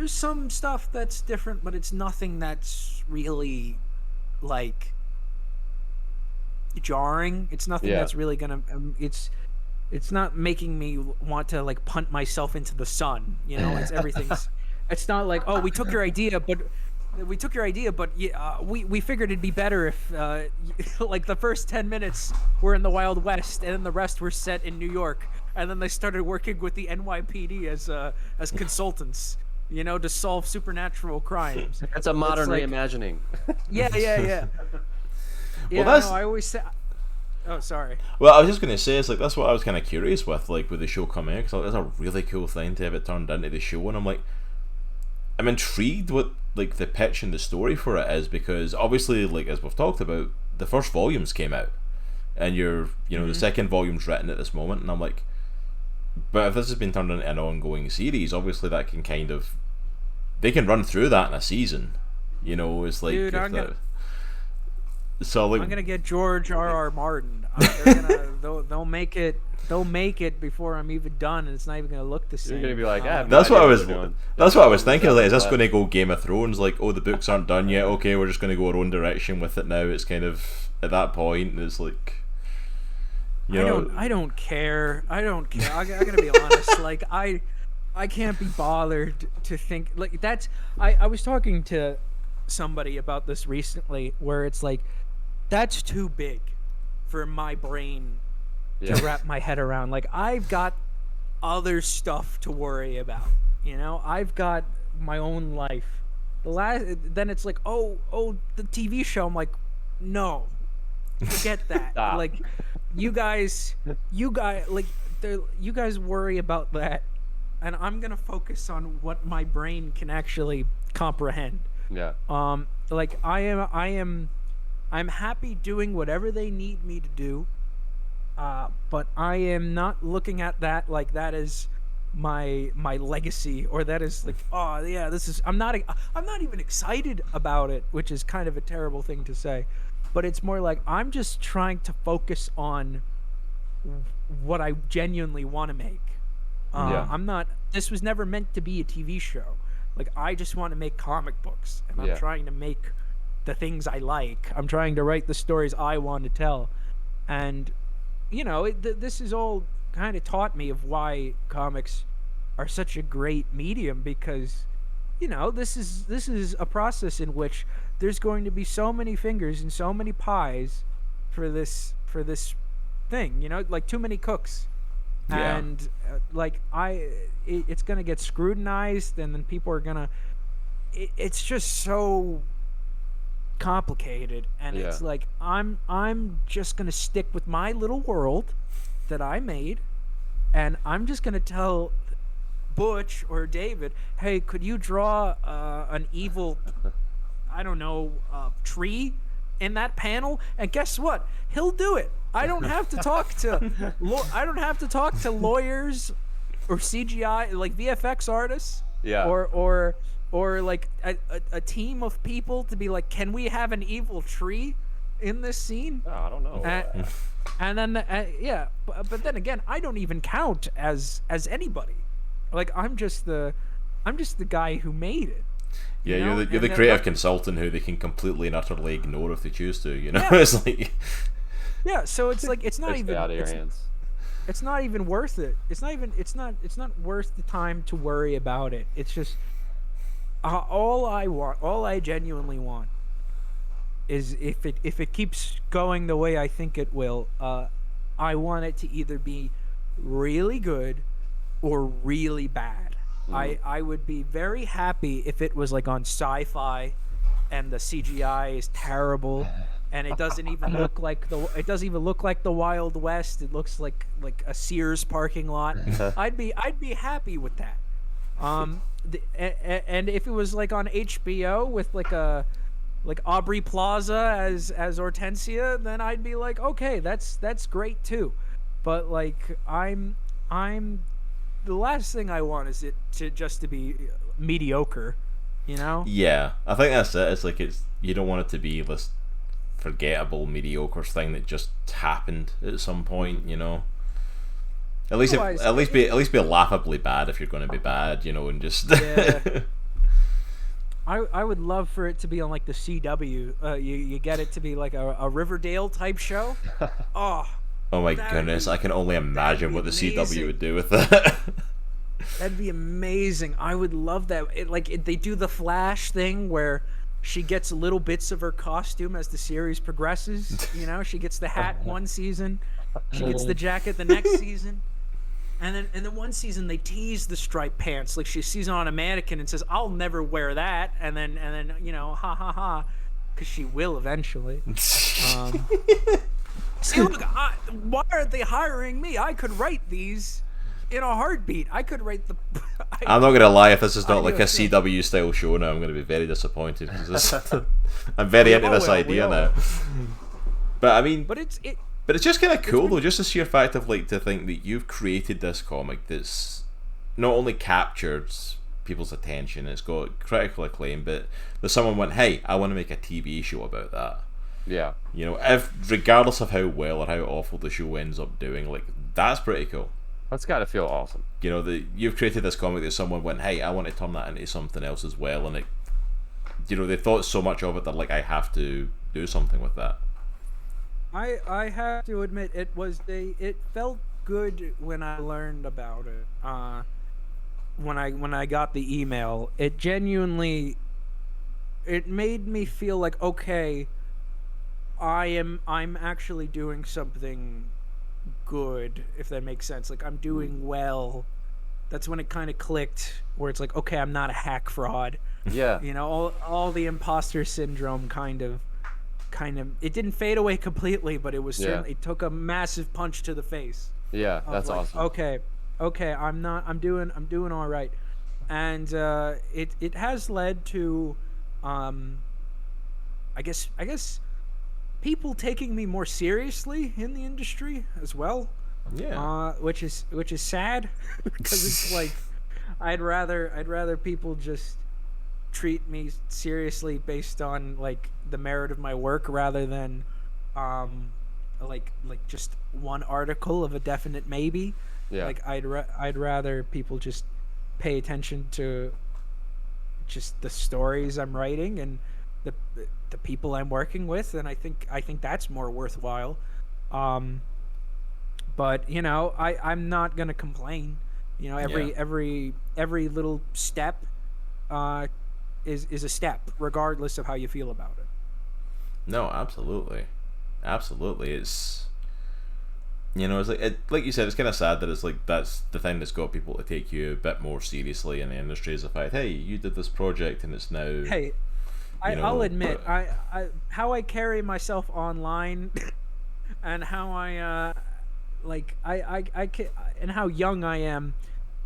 some stuff that's different, but it's nothing that's really like jarring. It's nothing that's really gonna. It's not making me want to like punt myself into the sun. It's everything's. It's not like, oh, we took your idea, but we figured it'd be better if like the first 10 minutes were in the Wild West, and then the rest were set in New York, and then they started working with the NYPD as consultants, to solve supernatural crimes. That's a modern like, reimagining. Yeah. Well, that's. I always say. Oh, sorry. Well, I was just going to say, it's like, that's what I was kind of curious with the show coming out, because that's a really cool thing to have it turned into the show, and I'm like, I'm intrigued what like the pitch and the story for it is, because obviously, like as we've talked about, the first volumes came out, and the second volume's written at this moment, and I'm like, but if this has been turned into an ongoing series, obviously that can they can run through that in a season. It's like, dude, I'm gonna get George R.R. Martin. They'll make it. They'll make it before I'm even done, and it's not even gonna look the same. You're gonna be like, that's what I was thinking. Like, is this going to go Game of Thrones? Like, oh, the books aren't done yet. Okay, we're just going to go our own direction with it now. It's kind of at that point. It's like, I don't care. I gotta be honest. Like, I can't be bothered to think like that's. I was talking to somebody about this recently, where it's like, that's too big for my brain to wrap my head around. Like, I've got other stuff to worry about. I've got my own life. Then it's like, oh, the TV show. I'm like, no, forget that. Like, you guys worry about that, and I'm gonna focus on what my brain can actually comprehend. Yeah. Like, I'm happy doing whatever they need me to do. But I am not looking at that like that is my legacy, or that is like, oh yeah, this is. I'm not even excited about it, which is kind of a terrible thing to say. But it's more like I'm just trying to focus on what I genuinely want to make. I'm not. This was never meant to be a TV show. Like, I just want to make comic books, and I'm trying to make the things I like. I'm trying to write the stories I want to tell, and this is all kind of taught me of why comics are such a great medium, because this is a process in which there's going to be so many fingers and so many pies for this thing, like too many cooks. And it's gonna get scrutinized, and then people are gonna it's just so complicated, and it's like I'm just gonna stick with my little world that I made, and I'm just gonna tell Butch or David, hey, could you draw an evil, I don't know, tree in that panel? And guess what? He'll do it. I don't have to talk to lawyers or CGI, like VFX artists, or like a team of people to be like, can we have an evil tree in this scene? Oh, I don't know. And then but then again, I don't even count as anybody. Like, I'm just the guy who made it. Yeah, you're the creative consultant who they can completely and utterly ignore if they choose to. It's like. Yeah, so it's like it's not even out of your hands. It's not even worth it. It's not worth the time to worry about it. It's just all I genuinely want is if it keeps going the way I think it will, I want it to either be really good or really bad. I would be very happy if it was like on Sci-Fi and the CGI is terrible. And it doesn't even look like the Wild West. It looks like a Sears parking lot. I'd be happy with that. And if it was like on HBO with like Aubrey Plaza as Hortensia, then I'd be like, okay, that's great too. But like, I'm the last thing I want is it to be mediocre, Yeah, I think that's it. It's like you don't want it to be this forgettable, mediocre thing that just happened at some point, At least be laughably bad if you're going to be bad, and just. Yeah. I would love for it to be on like the CW. You get it to be like a Riverdale type show. Oh my goodness! I can only imagine what the CW would do with that. That'd be amazing. I would love that. They do the Flash thing where she gets little bits of her costume as the series progresses. She gets the hat one season, she gets the jacket the next season, and then one season they tease the striped pants. Like, she sees it on a mannequin and says, "I'll never wear that," and then ha ha ha, because she will eventually. See, look, why aren't they hiring me? I could write these in a heartbeat. I could write I'm not gonna lie, if this is not I like do a too. CW style show now, I'm gonna be very disappointed because I'm very into this idea now. But I mean, But it's just kind of cool though, just the sheer fact of like to think that you've created this comic that's not only captured people's attention, it's got critical acclaim, but that someone went, hey, I want to make a TV show about that. Yeah. You know, if regardless of how well or how awful the show ends up doing, like that's pretty cool. That's got to feel awesome. You know, that you've created this comic that someone went, hey, I want to turn that into something else as well, and it, you know, they thought so much of it that like I have to do something with that. I have to admit it felt good when I learned about it. When I got the email, it genuinely it made me feel like, okay, I'm actually doing something good, if that makes sense. Like I'm doing well. That's when it kind of clicked, where it's like, okay, I'm not a hack fraud. Yeah. You know, all the imposter syndrome kind of it didn't fade away completely, but it was certainly, it took a massive punch to the face. Yeah, Of that's like, awesome. Okay, I'm doing all right. And it has led to I guess people taking me more seriously in the industry as well. Yeah. Which is sad because it's like I'd rather people just treat me seriously based on like the merit of my work rather than like just one article of a definite maybe. Yeah. Like I'd rather people just pay attention to just the stories I'm writing and the people I'm working with, and I think that's more worthwhile. But you know, I'm not gonna complain. You know, every little step is a step, regardless of how you feel about it. No, absolutely. It's, you know, it's like you said, it's kind of sad that it's like that's the thing that's got people to take you a bit more seriously in the industry, is the fact, hey, you did this project and it's now. Hey, I'll admit, I how I carry myself online, and how I and how young I am,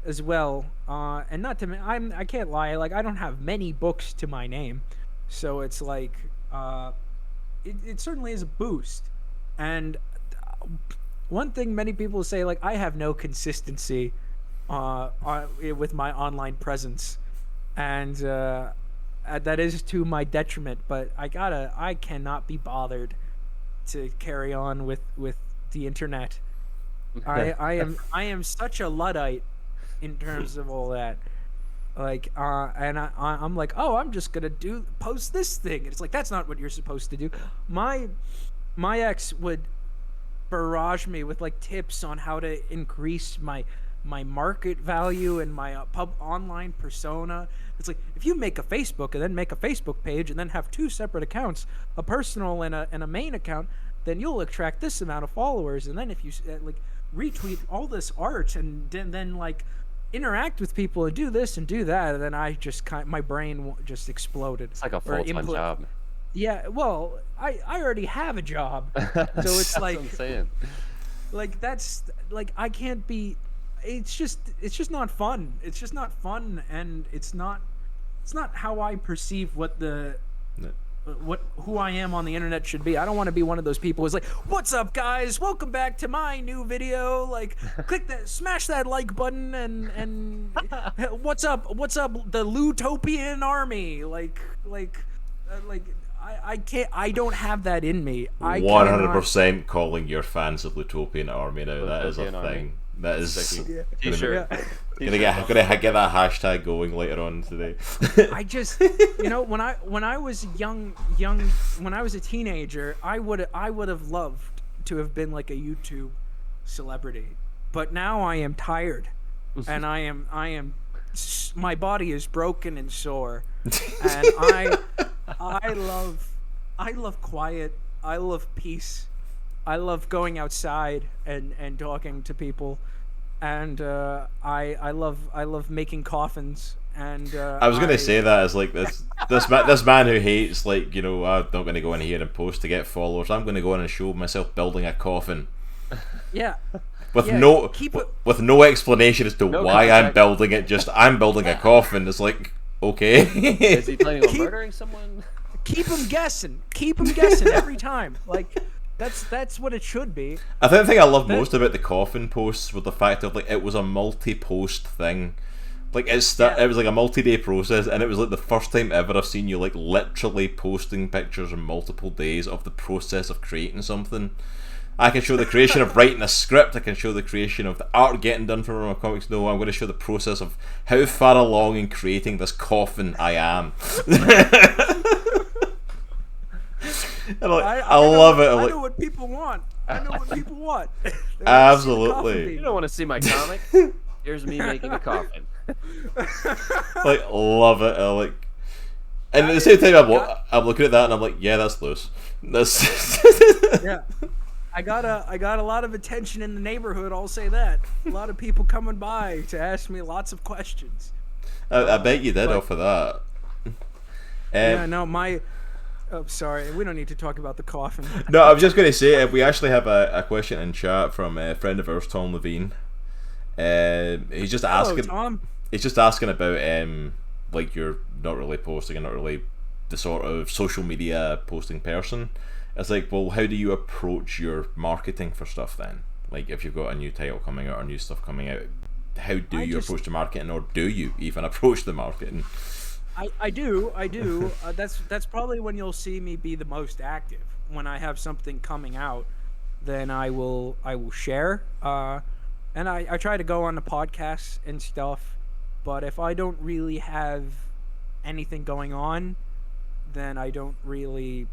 as well. And not to I can't lie, like I don't have many books to my name, so it's like it certainly is a boost. And one thing many people say, like, I have no consistency with my online presence, and that is to my detriment. But I cannot be bothered to carry on with the internet. I am such a Luddite in terms of all that. Like, and I'm like, oh, I'm just gonna post this thing. And it's like, that's not what you're supposed to do. My ex would barrage me with like tips on how to increase my market value and my online persona. It's like, if you make a Facebook and then make a Facebook page and then have two separate accounts, a personal and a main account, then you'll attract this amount of followers. And then if you like retweet all this art and then like interact with people and do this and do that, and then I just my brain just exploded. It's like a full-time job. Yeah, well, I already have a job, so it's That's like, what I'm saying. like that's like I can't be. It's just not fun. It's just not fun, and it's not how I perceive what who I am on the internet should be. I don't want to be one of those people who's like, "What's up, guys? Welcome back to my new video. Like, click that, smash that like button, and what's up, the Lutopian army? Like, I can't. I don't have that in me. 100% calling your fans of Lutopian Army now. That is a Lutopian Army. thing. That is T-shirt. gonna get that hashtag going later on today. I just, you know, when I was young, when I was a teenager, I would have loved to have been like a YouTube celebrity, but now I am tired, and I am my body is broken and sore, and I love quiet. I love peace. I love going outside and talking to people, and I love making coffins. And I was gonna say that as like this man who hates, like, you know, I'm not gonna go in here and post to get followers. I'm gonna go in and show myself building a coffin. Yeah. With Yeah, no keep it. with no explanation as to No why I'm context. building it. Just I'm building a coffin. It's like, okay. Is he planning on Keep- murdering someone? Keep them guessing. Keep them guessing every time. Like, that's what it should be. I think the thing I love most about the coffin posts was the fact of like it was a multi-post thing. Like it was like a multi-day process, and it was like the first time ever I've seen you like literally posting pictures in multiple days of the process of creating something. I can show the creation of writing a script. I can show the creation of the art getting done for my comics. No, I'm going to show the process of how far along in creating this coffin I am. And I love it. I know what people want. I know what people want. They wanna see the Absolutely. coffin You being don't want to see my comic? Here's me making a coffin. Like, love it. And at the same time, I'm looking at that and I'm like, yeah, that's loose. That's Yeah. I got a lot of attention in the neighborhood, I'll say that. A lot of people coming by to ask me lots of questions. I bet you did off of that. Yeah, no, oh, sorry, we don't need to talk about the coffin. No, I was just going to say, we actually have a question in chat from a friend of ours, Tom Levine. He's just asking. Hello, Tom. He's just asking about like you're not really posting and not really the sort of social media posting person. It's like, well, how do you approach your marketing for stuff then? Like, if you've got a new title coming out or new stuff coming out, how do you approach the marketing, or do you even approach the marketing? I do. That's probably when you'll see me be the most active. When I have something coming out, then I will share. And I try to go on the podcasts and stuff. But if I don't really have anything going on, then I don't really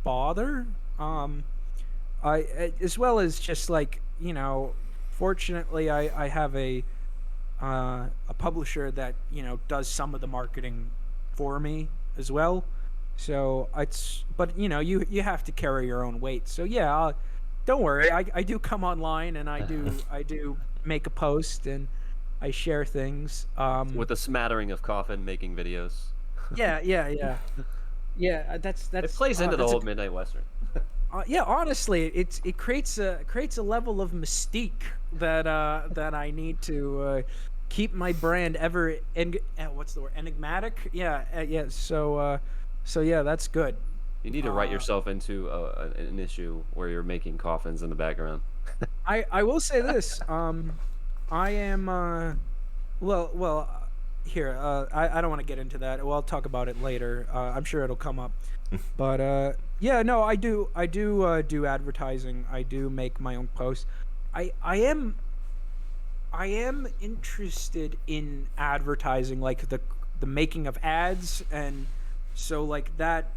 bother. As well as just like, fortunately I have a publisher that does some of the marketing for me as well. So but you have to carry your own weight. So yeah, don't worry. I do come online and I do make a post and I share things. With a smattering of coffin making videos. Yeah. Yeah, that's It plays into the that's whole Midnight Western. yeah, honestly, it creates a level of mystique that I need to keep my brand ever what's the word, enigmatic. Yeah. So yeah, that's good. You need to write yourself into an issue where you're making coffins in the background. I will say this. I am well. Here, I don't want to get into that. Well, I'll talk about it later. I'm sure it'll come up. But yeah, no, I do do advertising. I do make my own posts. I am interested in advertising, like the making of ads, and so like that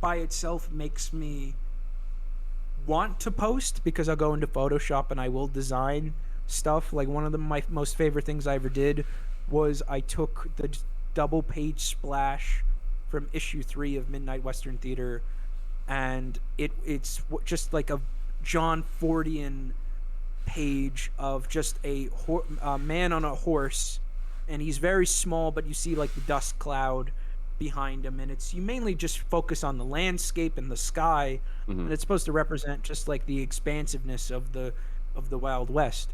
by itself makes me want to post, because I'll go into Photoshop and I will design stuff. Like one of my most favorite things I ever did was I took the double page splash from issue 3 of Midnight Western Theater, and it's just like a John Fordian page of just a man on a horse, and he's very small, but you see like the dust cloud behind him, and you mainly just focus on the landscape and the sky, and it's supposed to represent just like the expansiveness of the Wild West.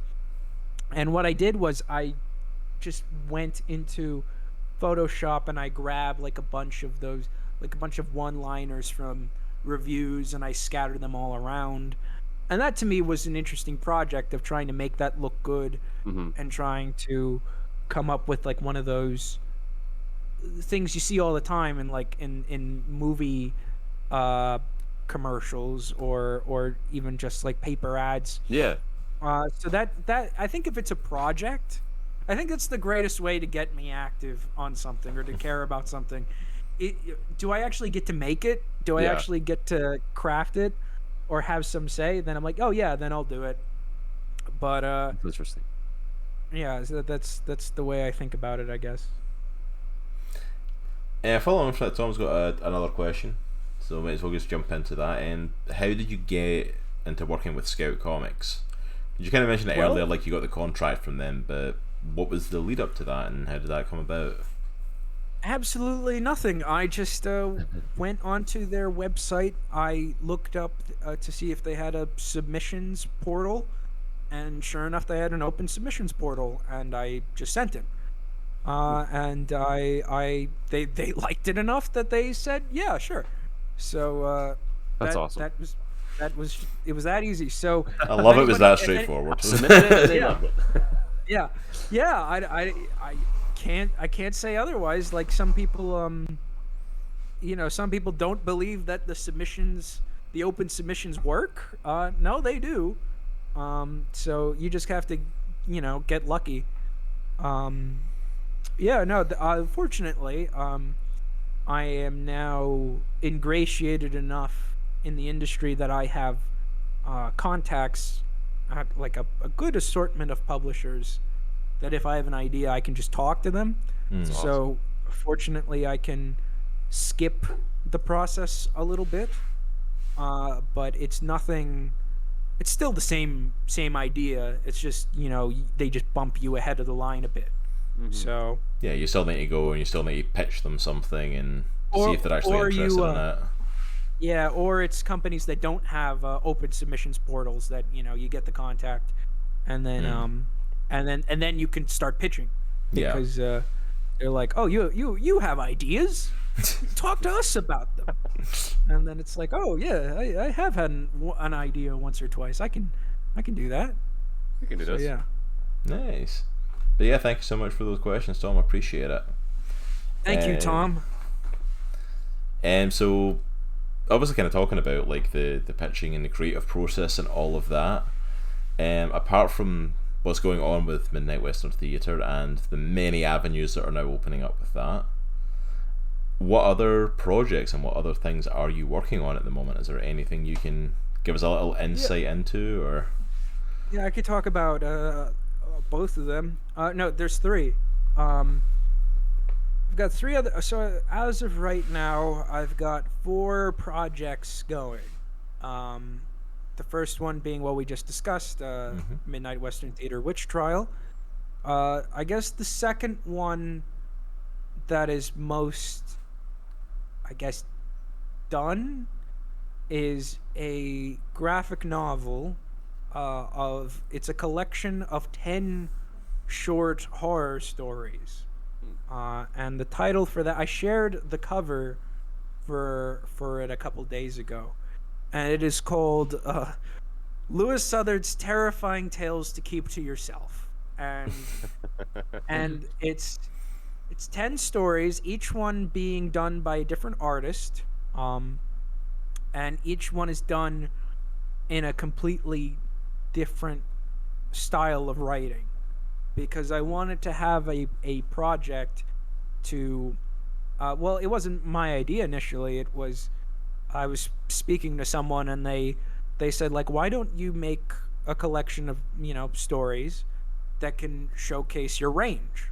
And what I did was I just went into Photoshop and I grabbed like a bunch of one-liners from reviews, and I scattered them all around. And that to me was an interesting project of trying to make that look good, and trying to come up with like one of those things you see all the time in movie commercials or even just like paper ads. Yeah. So that I think if it's a project, I think that's the greatest way to get me active on something or to care about something. Do I actually get to make it? Do I actually get to craft it or have some say? Then I'm like, oh yeah, then I'll do it. But That's interesting. yeah, so that's the way I think about it, I guess. Following from that, Tom's got another question, so might as well just jump into that. And how did you get into working with Scout Comics? You kind of mentioned it earlier, like you got the contract from them, but what was the lead up to that, and how did that come about? Absolutely nothing. I just went onto their website. I looked up to see if they had a submissions portal, and sure enough, they had an open submissions portal, and I just sent it. And they liked it enough that they said, yeah, sure. So That's that awesome. it was that easy. So I if love it was anybody, that if any, straightforward. Submitted it and they Yeah. loved it. yeah, yeah, I can't say otherwise. Like some people, some people don't believe that the open submissions work. No, they do. So you just have to, get lucky. Um, yeah, no. Fortunately, I am now ingratiated enough in the industry that I have contacts at like a good assortment of publishers that if I have an idea, I can just talk to them. That's awesome. So fortunately, I can skip the process a little bit, but it's nothing. It's still the same idea. It's just they just bump you ahead of the line a bit. So Yeah, you still need to go and you still need to pitch them something and see Or- if they're actually or interested you, in it. yeah, or it's companies that don't have open submissions portals that you get the contact, and then and then you can start pitching Yeah. because they're like, oh, you have ideas, talk to us about them, and then it's like, oh yeah, I have had an idea once or twice. I can do that. You can do So this. yeah, Nice. But yeah, thank you so much for those questions, Tom. I appreciate it. thank you, Tom. And so, obviously, kind of talking about like the pitching and the creative process and all of that. Apart from what's going on with Midnight Western Theatre and the many avenues that are now opening up with that, what other projects and what other things are you working on at the moment? Is there anything you can give us a little insight into, or? Yeah, I could talk about both of them. No, there's three. I've got three other. So as of right now, I've got 4 projects going. The first one being what we just discussed, Midnight Western Theater Witch Trial. I guess the second one that is most, I guess, done is a graphic novel it's a collection of 10 short horror stories. And the title for that, I shared the cover for it a couple days ago, and it is called Lewis Southard's Terrifying Tales to Keep to Yourself. And it's 10 stories, each one being done by a different artist, and each one is done in a completely different style of writing, because I wanted to have a project to well, it wasn't my idea initially. It was, I was speaking to someone and they said, like, why don't you make a collection of stories that can showcase your range,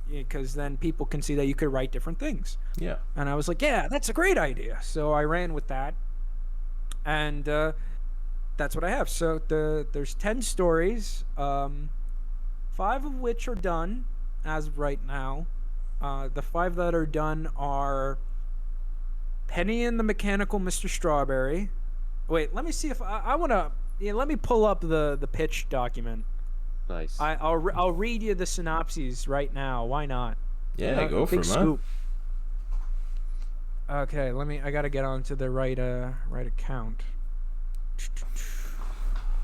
because then people can see that you could write different things. Yeah. And I was like, yeah, that's a great idea. So I ran with that, and that's what I have. So there's 10 stories, 5 of which are done as of right now. The 5 that are done are Penny and the Mechanical Mr. Strawberry. Wait, let me see if I want to. Yeah, let me pull up the pitch document. Nice. I'll read you the synopses right now. Why not? Yeah, go for big it, man. scoop. Okay, I gotta get onto the right account.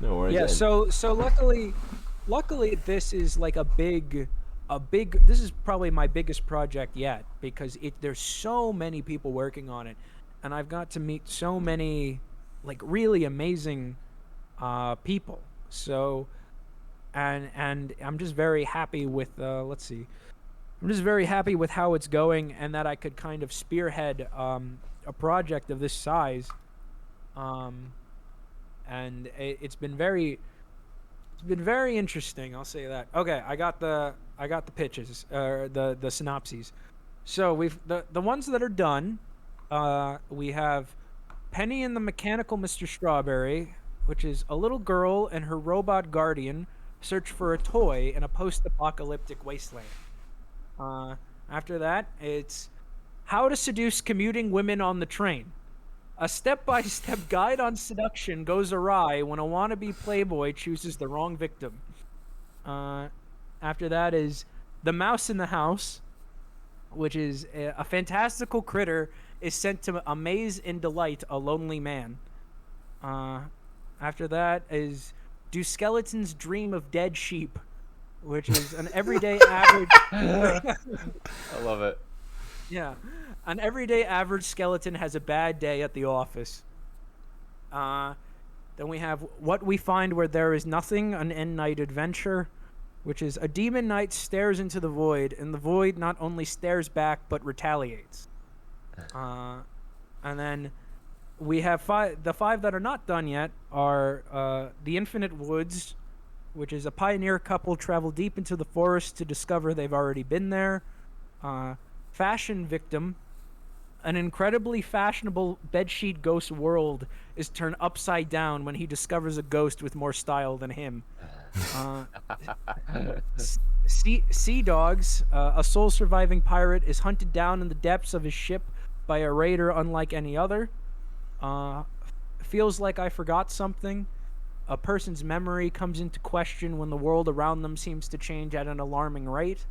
No worries. Yeah, so luckily this is like a big this is probably my biggest project yet, because there's so many people working on it, and I've got to meet so many like really amazing people. So and I'm just very happy with let's see. I'm just very happy with how it's going, and that I could kind of spearhead a project of this size. And it's been very interesting. I'll say that. Okay, I got the pitches, the synopses. So we've the ones that are done. We have Penny and the Mechanical Mr. Strawberry, which is a little girl and her robot guardian search for a toy in a post-apocalyptic wasteland. After that, it's How to Seduce Commuting Women on the Train. A step-by-step guide on seduction goes awry when a wannabe playboy chooses the wrong victim. After that is The Mouse in the House, which is a fantastical critter is sent to amaze and delight a lonely man. After that is Do Skeletons Dream of Dead Sheep, which is an everyday average. I love it. Yeah, an everyday average skeleton has a bad day at the office. Then we have What We Find Where There Is Nothing, an end night adventure, which is a demon knight stares into the void, and the void not only stares back but retaliates. And then we have the five that are not done yet are The Infinite Woods, which is a pioneer couple travel deep into the forest to discover they've already been there. Fashion Victim, an incredibly fashionable bedsheet ghost world is turned upside down when he discovers a ghost with more style than him. Sea Dogs, a soul-surviving pirate is hunted down in the depths of his ship by a raider unlike any other. Feels Like I Forgot Something. A person's memory comes into question when the world around them seems to change at an alarming rate.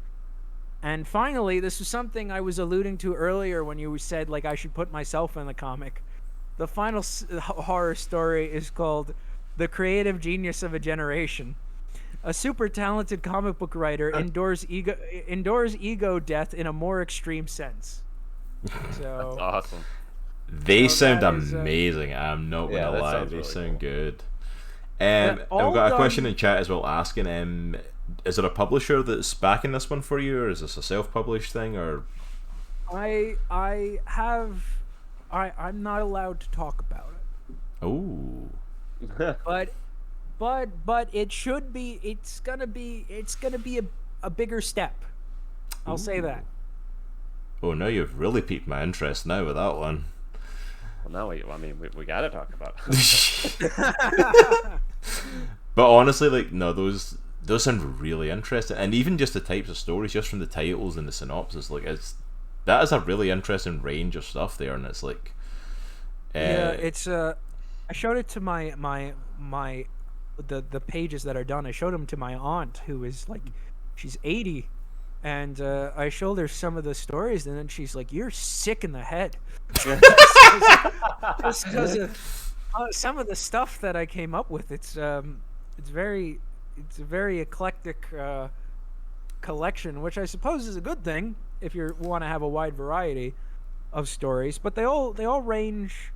And finally, this was something I was alluding to earlier when you said, like, I should put myself in the comic. The final horror story is called The Creative Genius of a Generation. A super talented comic book writer endures ego death in a more extreme sense. So That's awesome. They sound that is, amazing. I'm not Yeah, gonna that lie, sounds they really sound cool. good. all I've got a done- question in chat as well asking, is there a publisher that's backing this one for you, or is this a self-published thing, or? I'm not allowed to talk about it. Oh, But it should be. It's gonna be a bigger step. I'll say that. oh no, you've really piqued my interest now with that one. Well, now we gotta talk about it. But honestly, like, no, those sound really interesting, and even just the types of stories, just from the titles and the synopsis, like, that is a really interesting range of stuff there, and it's like, Yeah, it's I showed it to my the pages that are done. I showed them to my aunt, who is like, she's 80, and I showed her some of the stories, and then she's like, "You're sick in the head," just because of some of the stuff that I came up with. It's a very eclectic collection, which I suppose is a good thing if you want to have a wide variety of stories. But they all range.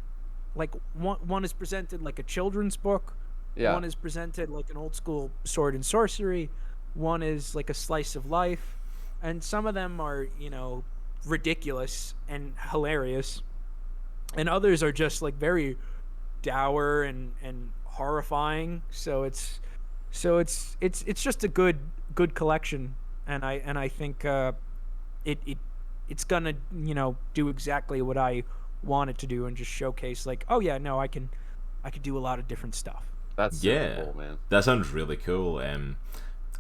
Like one is presented like a children's book. Yeah. One is presented like an old school sword and sorcery. One is like a slice of life, and some of them are, ridiculous and hilarious, and others are just like very dour and horrifying. So it's just a good collection, and I think it's gonna do exactly what I want it to do, and just showcase, like, oh yeah, no, I could do a lot of different stuff. That's super yeah, cool, man. that sounds really cool.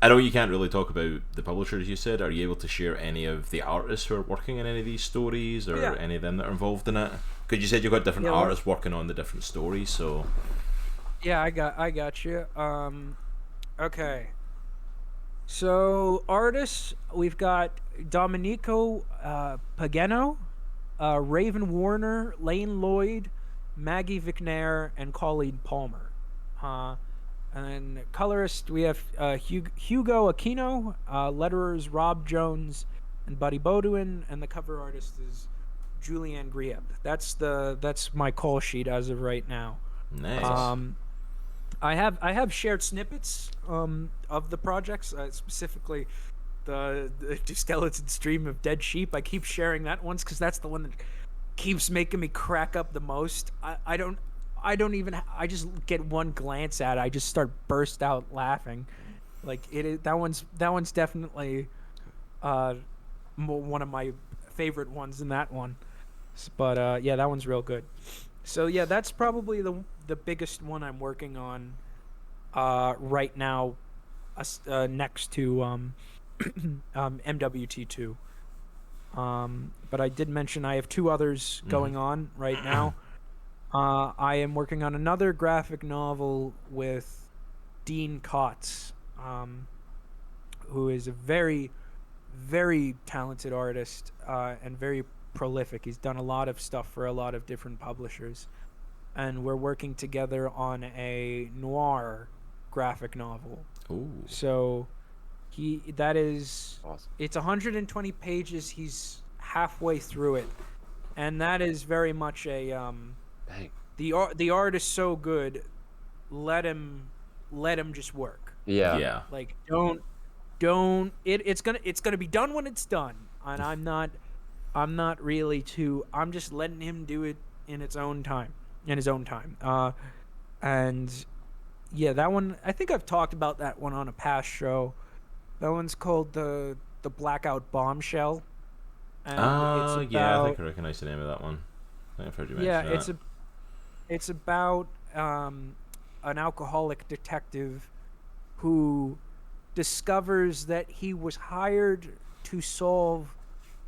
I know you can't really talk about the publishers, you said. Are you able to share any of the artists who are working in any of these stories, or Yeah. any of them that are involved in it? Because you said you've got different Yeah, well- artists working on the different stories, so. Yeah, I got you. Okay. So artists, we've got Domenico Pagano, Raven Warner, Lane Lloyd, Maggie Vicknair, and Colleen Palmer. And then colorist, we have Hugo Aquino, letterers Rob Jones and Buddy Bodwin, and the cover artist is Julianne Grieb. That's my call sheet as of right now. Nice. I have shared snippets of the projects, specifically the Skeleton Stream of Dead Sheep. I keep sharing that once because that's the one that keeps making me crack up the most. I don't even. I just get one glance at it, I just start burst out laughing. Like, that one's definitely one of my favorite ones in that one. But yeah, that one's real good. So yeah, that's probably the biggest one I'm working on right now, next to MWT2. But I did mention I have 2 others going on right now. I am working on another graphic novel with Dean Kotz, who is a very, very talented artist and very prolific. He's done a lot of stuff for a lot of different publishers. And we're working together on a noir graphic novel. Ooh. So that is Awesome. It's 120 pages. He's halfway through it, and that is very much a Dang. the art is so good. Let him just work. Yeah. Yeah. Like it's gonna be done when it's done, and I'm not really too. I'm just letting him do it in his own time. And yeah, that one, I think I've talked about that one on a past show. That one's called the Blackout Bombshell. And Oh, it's yeah, I about, think I recognize the name of that one. I think I've heard you mention yeah, that. it's about an alcoholic detective who discovers that he was hired to solve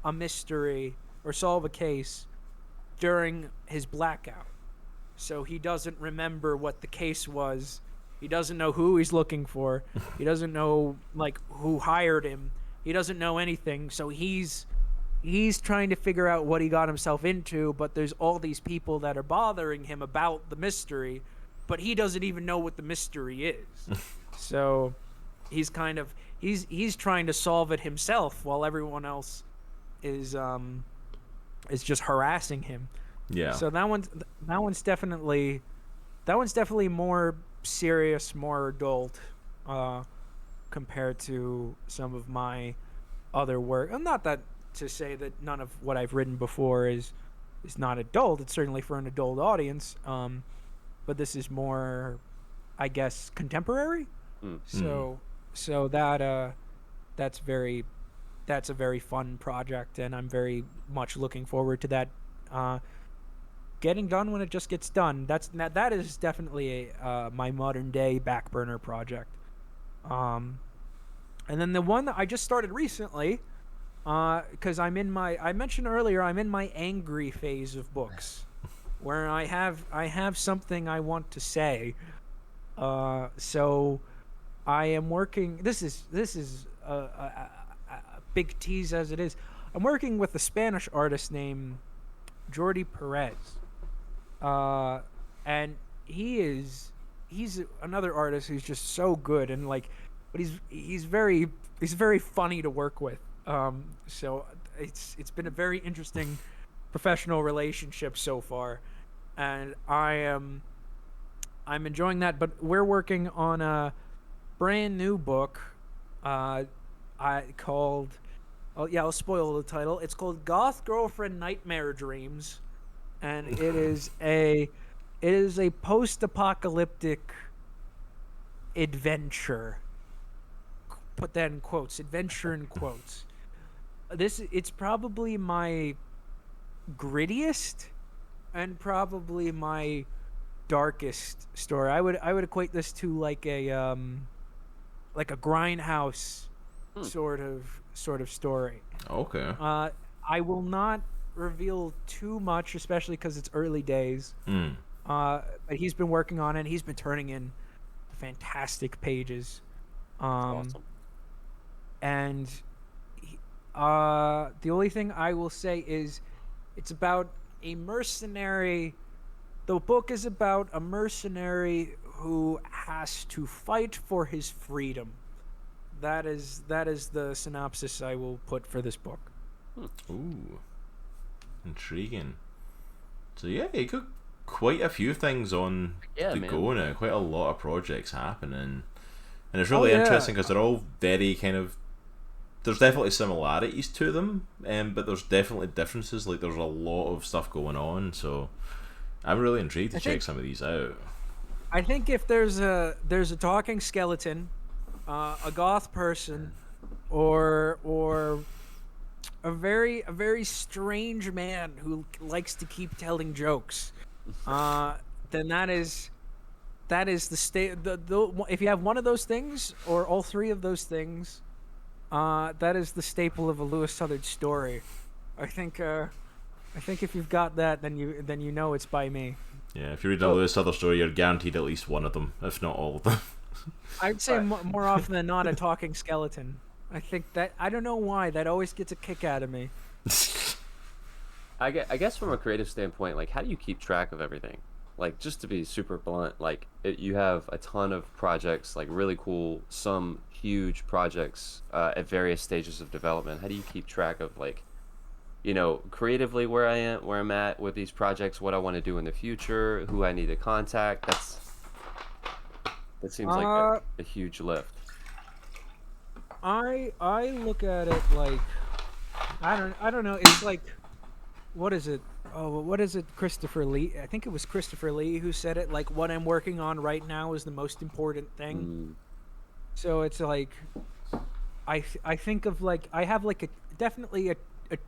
a mystery or solve a case during his blackout. So he doesn't remember what the case was. He doesn't know who he's looking for. He doesn't know like who hired him. He doesn't know anything. So he's trying to figure out what he got himself into, but there's all these people that are bothering him about the mystery, but he doesn't even know what the mystery is. So he's kind of he's trying to solve it himself while everyone else is just harassing him. Yeah. So that one's definitely more serious, more adult, compared to some of my other work. And not that to say that none of what I've written before is not adult. It's certainly for an adult audience. But this is more, I guess, contemporary. So that's a very fun project, and I'm very much looking forward to that getting done when it just gets done. That is definitely my modern day back burner project. And then the one that I just started recently, because I mentioned earlier, I'm in my angry phase of books, where I have something I want to say. So I am working. This is a big tease as it is. I'm working with a Spanish artist named Jordi Perez. And he's another artist who's just so good, and like, but he's very funny to work with. So it's been a very interesting professional relationship so far, and I'm enjoying that. But we're working on a brand new book, I'll spoil the title. It's called Goth Girlfriend Nightmare Dreams. And it is a post-apocalyptic adventure. Put that in quotes. Adventure in quotes. It's probably my grittiest and probably my darkest story. I would equate this to like a grindhouse sort of story. Okay. I will not reveal too much, especially because it's early days. But he's been working on it. He's been turning in fantastic pages. Awesome. And the only thing I will say is it's about a mercenary. The book is about a mercenary who has to fight for his freedom. That is the synopsis I will put for this book. Ooh. Intriguing. So yeah, you got quite a few things on the go now. Quite a lot of projects happening, and it's really interesting because they're all very kind of. There's definitely similarities to them, but there's definitely differences. Like there's a lot of stuff going on, so I'm really intrigued to check some of these out. I think if there's a talking skeleton, a goth person, or a very strange man who likes to keep telling jokes, then that is the state. If you have one of those things or all three of those things, that is the staple of a Lewis Southard story. I think if you've got that, then you know it's by me. Yeah, if you're reading a Lewis Southard story, you're guaranteed at least one of them, if not all of them. I'd say more often than not a talking skeleton. I think that I don't know why that always gets a kick out of me. I guess from a creative standpoint, like, how do you keep track of everything? Like, just to be super blunt, like, you have a ton of projects, like, really cool, some huge projects at various stages of development. How do you keep track of, like, creatively where I'm at with these projects, what I want to do in the future, who I need to contact? That seems like a huge lift. I look at it like I don't know. It's like, what is it? Oh, what is it? Christopher Lee. I think it was Christopher Lee who said it. Like, what I'm working on right now is the most important thing. So it's like, I think of, like, I have like definitely a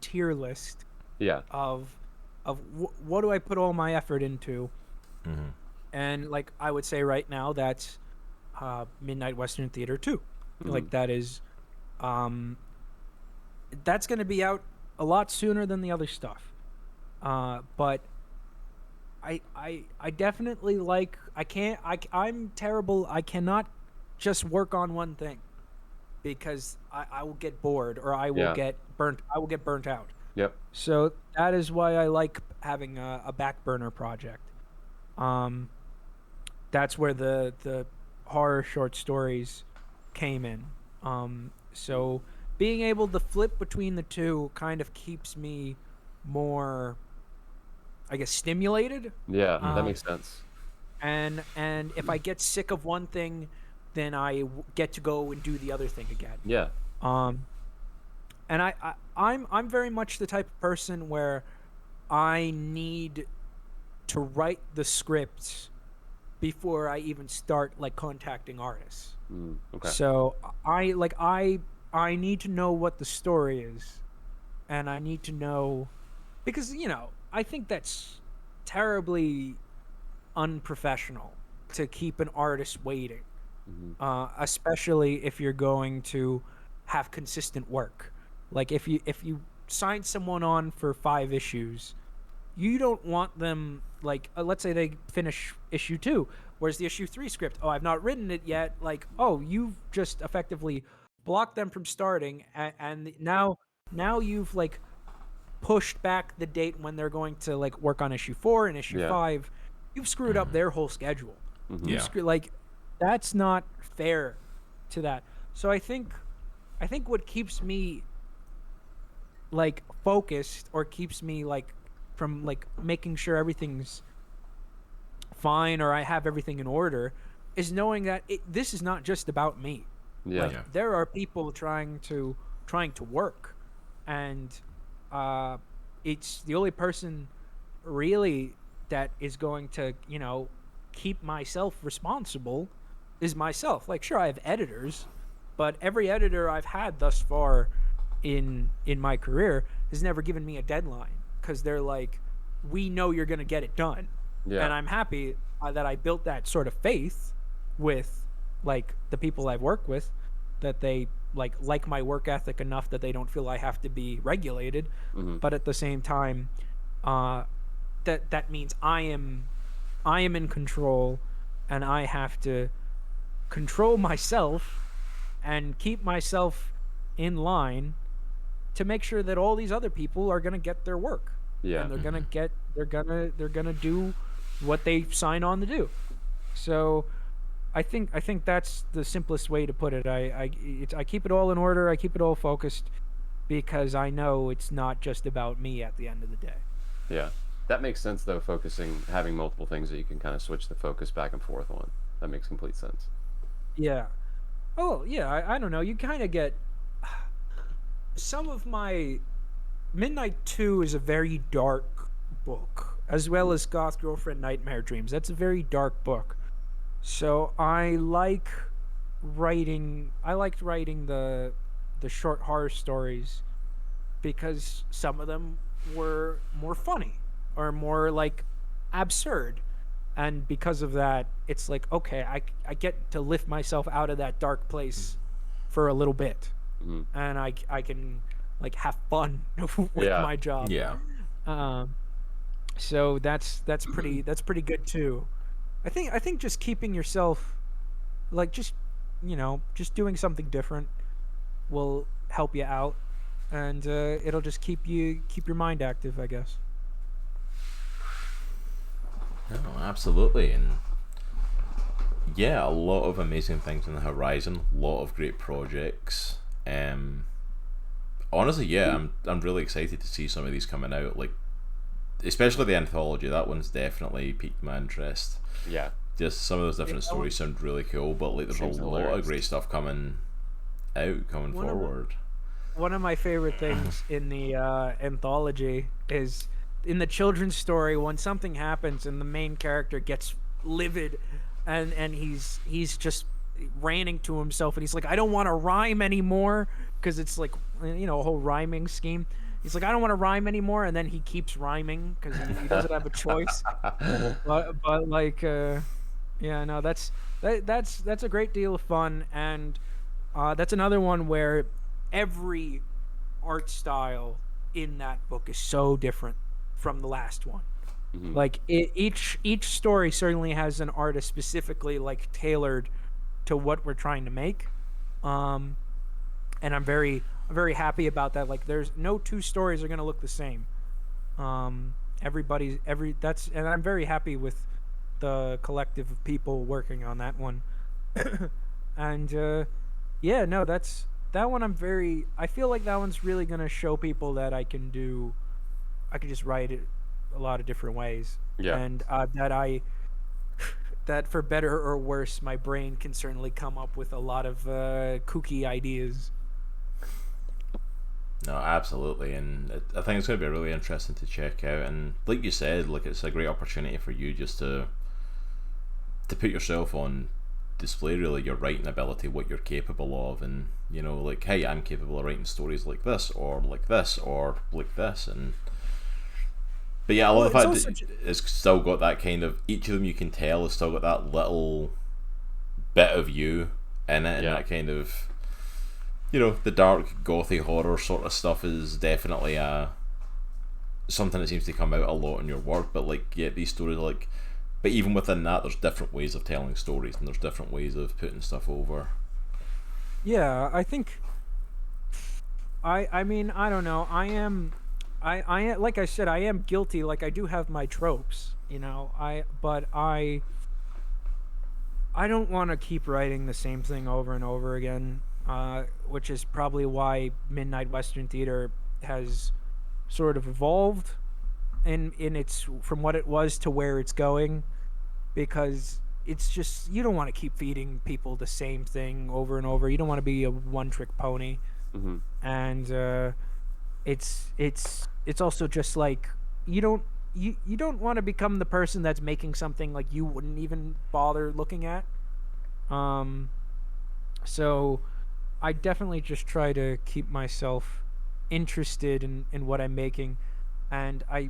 tier list. Yeah. Of what do I put all my effort into? Mm-hmm. And, like, I would say right now that's Midnight Western Theater 2. Like, that is that's going to be out a lot sooner than the other stuff. But I definitely, like, I'm terrible. I cannot just work on one thing because I will get bored, or I will get burnt out. Yep. So that is why I like having a back burner project. That's where the horror short stories came in. So being able to flip between the two kind of keeps me more, I guess, stimulated. Yeah, that makes sense. And if I get sick of one thing, then I get to go and do the other thing again. Yeah. And I'm very much the type of person where I need to write the scripts before I even start, like, contacting artists. Okay. So I need to know what the story is, and I need to know, because I think that's terribly unprofessional to keep an artist waiting, especially if you're going to have consistent work. Like, if you sign someone on for 5 issues, you don't want them, like, let's say they finish issue 2. Where's the issue 3 script? Oh, I've not written it yet. Like, oh, you've just effectively blocked them from starting, and now you've, like, pushed back the date when they're going to, like, work on issue 4 and issue 5. You've screwed up their whole schedule. Like, that's not fair to that. So I think what keeps me, like, focused, or keeps me, like, from, like, making sure everything's fine, or I have everything in order, is knowing that this is not just about me. There are people trying to work, and it's the only person really that is going to keep myself responsible is myself. Like, sure, I have editors, but every editor I've had thus far in my career has never given me a deadline, because they're like, we know you're going to get it done. And I'm happy that I built that sort of faith with, like, the people I've worked with, that they like my work ethic enough that they don't feel I have to be regulated. But at the same time, that means I am in control, and I have to control myself and keep myself in line to make sure that all these other people are going to get their work. And they're going to do what they sign on to do. So I think that's the simplest way to put it. I keep it all in order. I keep it all focused, because I know it's not just about me at the end of the day. Yeah. That makes sense, though, having multiple things that you can kind of switch the focus back and forth on. That makes complete sense. Yeah. Oh, yeah, I don't know. You kind of get... Some of my... Midnight 2 is a very dark book, as well as Goth Girlfriend Nightmare Dreams. That's a very dark book. So I liked writing the short horror stories, because some of them were more funny or more, like, absurd, and because of that, it's like, okay, I get to lift myself out of that dark place for a little bit, and I can like have fun with Yeah. my job. Yeah. Um, so that's pretty good too. I think just keeping yourself like just doing something different will help you out, and it'll just keep your mind active, I guess. No, absolutely. And yeah, a lot of amazing things on the horizon, a lot of great projects. Um, Honestly, yeah, I'm really excited to see some of these coming out. Like, especially the anthology. That one's definitely piqued my interest. Yeah. Just some of those Yeah, different that one- stories sound really cool, but like, there's a Seems lot of hilarious. great stuff coming out, coming one of my, forward. one of my favorite things in the anthology is in the children's story when something happens and the main character gets livid, and he's just ranting to himself, and he's like, I don't want to rhyme anymore, because it's like a whole rhyming scheme. He's like, I don't want to rhyme anymore, and then he keeps rhyming because he doesn't have a choice. But like yeah, no, that's a great deal of fun, and that's another one where every art style in that book is so different from the last one. Hmm. Like each story certainly has an artist specifically like tailored to what we're trying to make. Um, and I'm very happy about that. Like there's no two stories are gonna look the same. Everybody's every that's and I'm very happy with the collective of people working on that one. And yeah, no, that one. I feel like that one's really gonna show people that I can just write it a lot of different ways, Yeah. and that for better or worse, my brain can certainly come up with a lot of kooky ideas. No, absolutely, and I think it's going to be really interesting to check out. And like you said, like, it's a great opportunity for you just to put yourself on display. Really, your writing ability, what you're capable of, and like, hey, I'm capable of writing stories like this, or like this, or like this, and but yeah, I Well, love the it's fact also that it's still got that kind of, each of them you can tell has still got that little bit of you in it, and Yeah. that kind of, the dark gothy horror sort of stuff is definitely something that seems to come out a lot in your work. But like, yeah, these stories are like, but even within that, there's different ways of telling stories, and there's different ways of putting stuff over. yeah, I think I mean, I don't know. I am, like I said, I am guilty. Like I do have my tropes, but I don't want to keep writing the same thing over and over again. Which is probably why Midnight Western Theater has sort of evolved in its from what it was to where it's going, because it's just, you don't want to keep feeding people the same thing over and over. You don't want to be a one trick pony. Hmm. And it's also just like, you don't want to become the person that's making something like you wouldn't even bother looking at. Um, so I definitely just try to keep myself interested in what I'm making, and I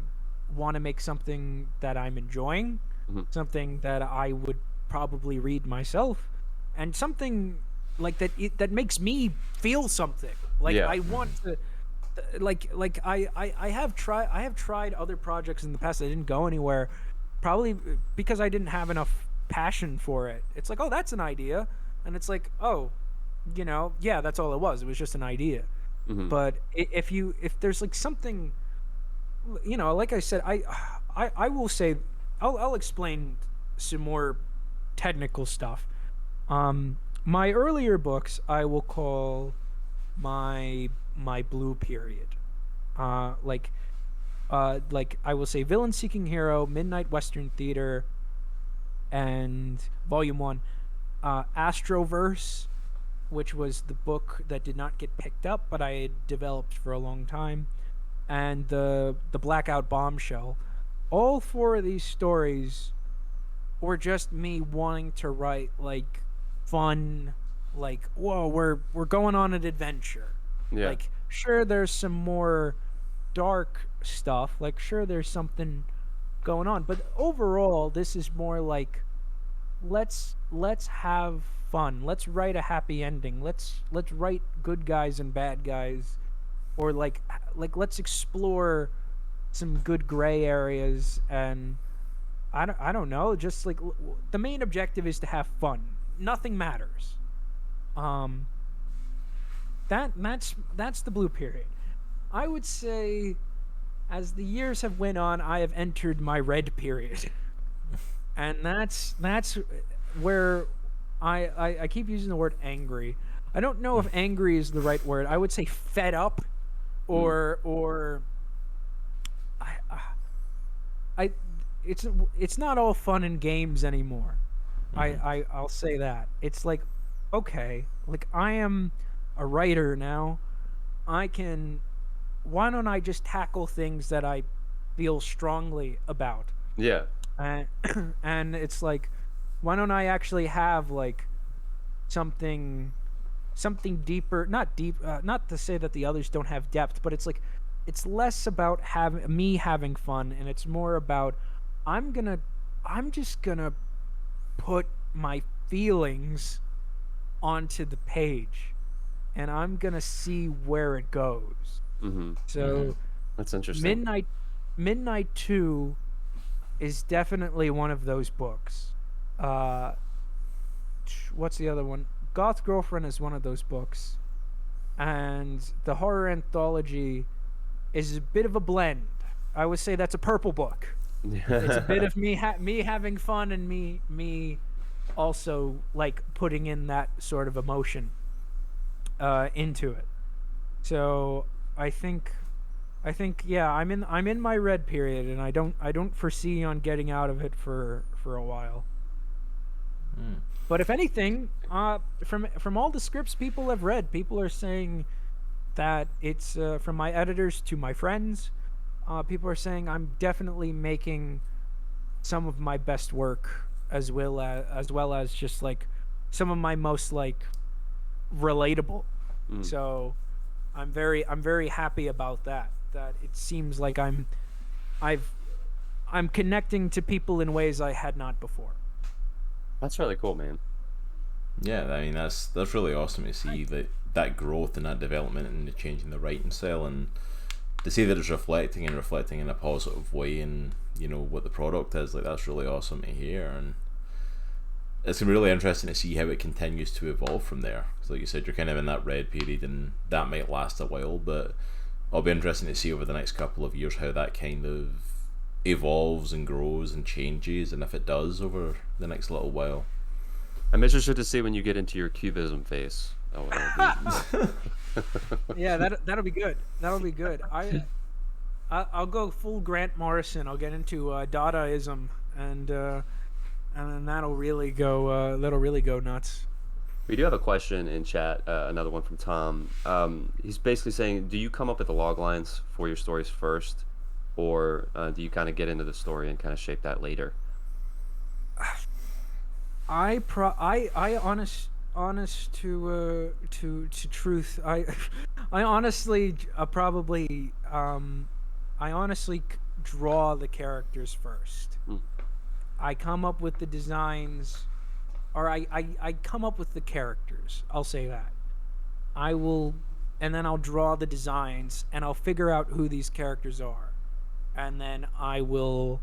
want to make something that I'm enjoying, Hmm. something that I would probably read myself, and something like that makes me feel something. Like Yeah. I want to, like I have tried other projects in the past that didn't go anywhere, probably because I didn't have enough passion for it. It's like, oh, that's an idea, and it's like, oh, yeah, that's all it was. It was just an idea. Hmm. But if there's like something, like I said, I will say, I'll explain some more technical stuff. My earlier books I will call my blue period. Like like I will say Villain Seeking Hero, Midnight Western Theater, and Volume 1, Astroverse, which was the book that did not get picked up, but I had developed for a long time, and the Blackout Bombshell. All four of these stories were just me wanting to write like fun, like, whoa, we're going on an adventure. Yeah. Like, sure, there's some more dark stuff. Like, sure, there's something going on, but overall, this is more like, let's have fun. Let's write a happy ending. Let's write good guys and bad guys, or let's explore some good gray areas. And I don't know, just like the main objective is to have fun. Nothing matters. Um, that's the blue period. I would say, as the years have went on, I have entered my red period, and that's where I keep using the word angry. I don't know if angry is the right word. I would say fed up, or I it's not all fun and games anymore. I'll say that. It's like, okay, like I am a writer now. I can Why don't I just tackle things that I feel strongly about? Yeah. And and it's like, why don't I actually have like something something deeper, not deep, not to say that the others don't have depth, but it's like it's less about having fun, and it's more about I'm gonna I'm just gonna put my feelings onto the page, and I'm gonna see where it goes. Mm-hmm. So That's interesting. Midnight 2 is definitely one of those books. Uh, what's the other one? Goth Girlfriend is one of those books, and the horror anthology is a bit of a blend. I would say that's a purple book. It's a bit of me having fun, and me also like putting in that sort of emotion into it. So I think yeah, I'm in my red period, and I don't foresee on getting out of it for a while. But if anything, from all the scripts people have read, people are saying that it's from my editors to my friends. People are saying I'm definitely making some of my best work, as well as just like some of my most like relatable. So I'm very happy about that. That it seems like I'm connecting to people in ways I had not before. That's really cool, man. Yeah, I mean that's really awesome to see that growth and that development and the change in the writing style, and to see that it's reflecting in a positive way, and what the product is like. That's really awesome to hear, and it's gonna be really interesting to see how it continues to evolve from there. So like you said, you're kind of in that red period, and that might last a while, but it'll be interesting to see over the next couple of years how that kind of evolves and grows and changes, and if it does over the next little while. I'm interested to see when you get into your cubism phase. Oh, it'll Yeah, that'll be good. That'll be good. I'll go full Grant Morrison. I'll get into Dadaism, and then that'll really go nuts. We do have a question in chat, another one from Tom. He's basically saying, do you come up with the log lines for your stories first, or do you kind of get into the story and kind of shape that later? Honest to truth, I honestly draw the characters first. I come up with the designs, or I come up with the characters. I'll say that. And then I'll draw the designs, and I'll figure out who these characters are, and then I will.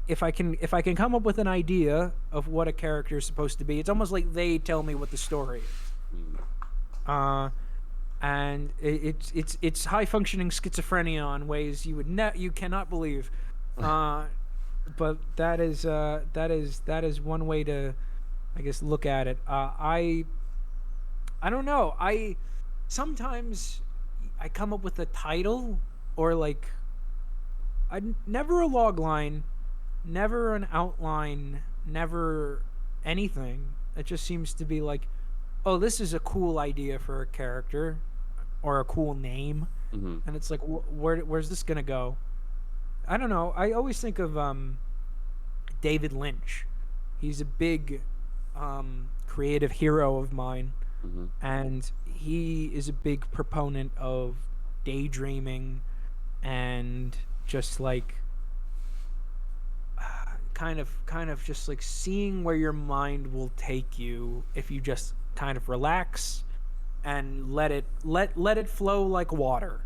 If I can come up with an idea of what a character is supposed to be, it's almost like they tell me what the story is. And it's high functioning schizophrenia in ways you cannot believe. But that is one way to, I guess, look at it. I don't know. Sometimes I come up with a title, or like never a log line, never an outline, never anything. It just seems to be like, oh, this is a cool idea for a character or a cool name, and it's like, where's this gonna go? I don't know. I always think of David Lynch. He's a big creative hero of mine, and he is a big proponent of daydreaming and just like kind of just like seeing where your mind will take you if you just kind of relax and let it flow like water.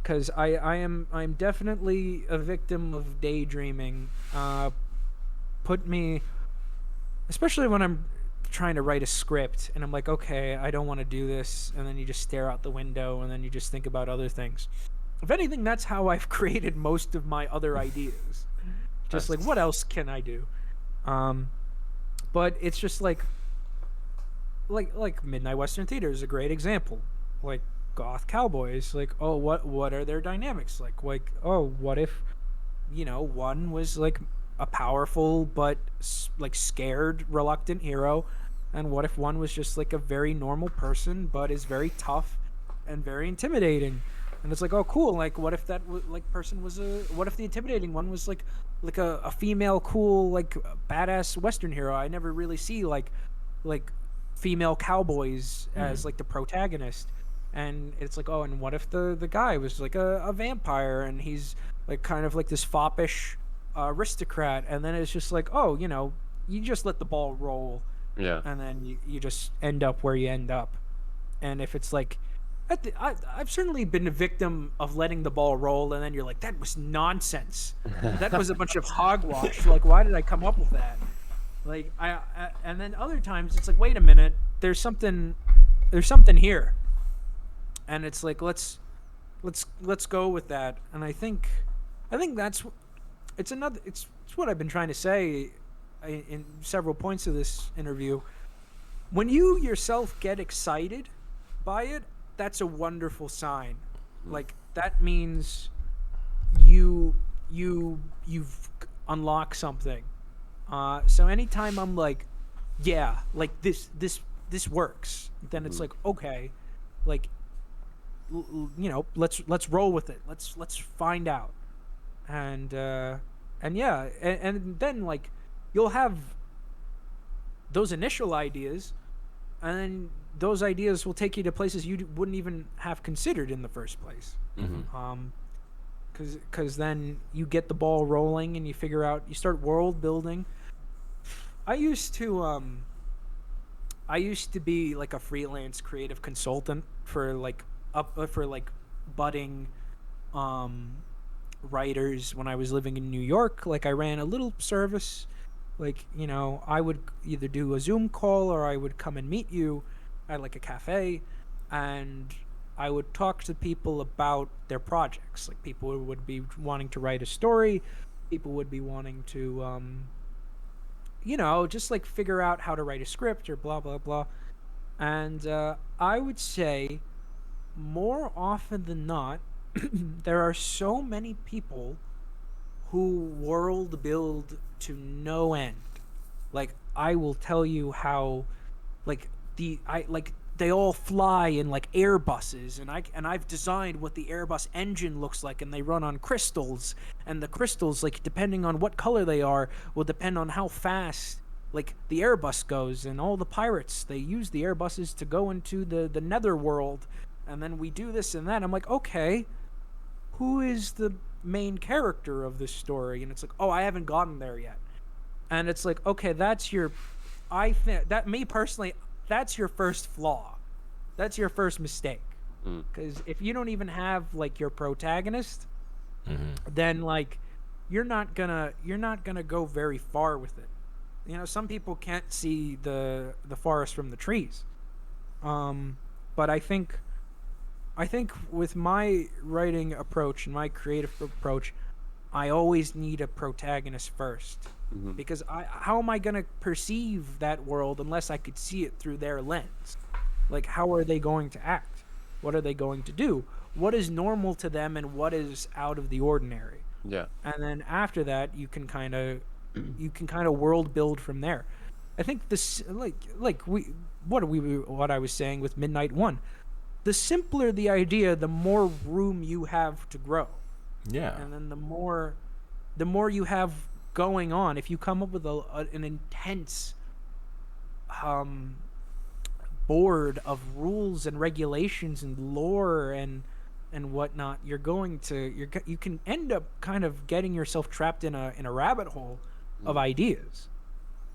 Because I'm definitely a victim of daydreaming. Put me, especially when I'm trying to write a script and I'm like, okay, I don't want to do this, and then you just stare out the window and then you just think about other things. If anything, that's how I've created most of my other ideas. Just like, what else can I do? But it's just like Midnight Western Theater is a great example. Like Goth Cowboys, like, oh, what are their dynamics like, oh, what if, one was like a powerful but like scared, reluctant hero, and what if one was just like a very normal person but is very tough and very intimidating? And it's like, oh, cool. Like, what if that person was what if the intimidating one was like a female, cool, like badass Western hero? I never really see like female cowboys as like the protagonist. And it's like, oh, and what if the guy was like a vampire and he's like kind of like this foppish aristocrat? And then it's just like, oh, you just let the ball roll. Yeah. And then you just end up where you end up. And if it's like, I've certainly been a victim of letting the ball roll, and then you're like, that was nonsense. That was a bunch of hogwash. Like, why did I come up with that? Like, and then other times it's like, wait a minute, there's something here, and it's like, let's go with that. And I think that's it's what I've been trying to say in several points of this interview. When you yourself get excited by it, that's a wonderful sign. Like, that means you've unlocked something. So anytime I'm like, yeah, like this works, then it's like, okay, like, let's roll with it. Let's find out. And yeah, and then like you'll have those initial ideas, and then those ideas will take you to places you wouldn't even have considered in the first place. Because then you get the ball rolling and you figure out, you start world building. I used to be like a freelance creative consultant for budding writers when I was living in New York. Like, I ran a little service. Like, I would either do a Zoom call or I would come and meet you at like a cafe, and I would talk to people about their projects. Like, people would be wanting to write a story, people would be wanting to just like figure out how to write a script or blah blah blah. And I would say more often than not there are so many people who world build to no end. Like, I will tell you how, like, they all fly in like Airbuses, and I've designed what the Airbus engine looks like, and they run on crystals, and the crystals, like, depending on what color they are, will depend on how fast like the Airbus goes. And all the pirates, they use the Airbuses to go into the netherworld, and then we do this and that. I'm like, okay, who is the main character of this story? And it's like, oh, I haven't gotten there yet. And it's like, okay, that's your first flaw. That's your first mistake. Because if you don't even have like your protagonist, then like you're not gonna go very far with it. Some people can't see the forest from the trees. But I think with my writing approach and my creative approach, I always need a protagonist first. Because how am I going to perceive that world unless I could see it through their lens? Like, how are they going to act? What are they going to do? What is normal to them and what is out of the ordinary? Yeah. And then after that, you can kind of world build from there. I think this what I was saying with Midnight 1. The simpler the idea, the more room you have to grow. Yeah. And then the more you have going on, if you come up with an intense board of rules and regulations and lore and whatnot, you can end up kind of getting yourself trapped in a rabbit hole of ideas.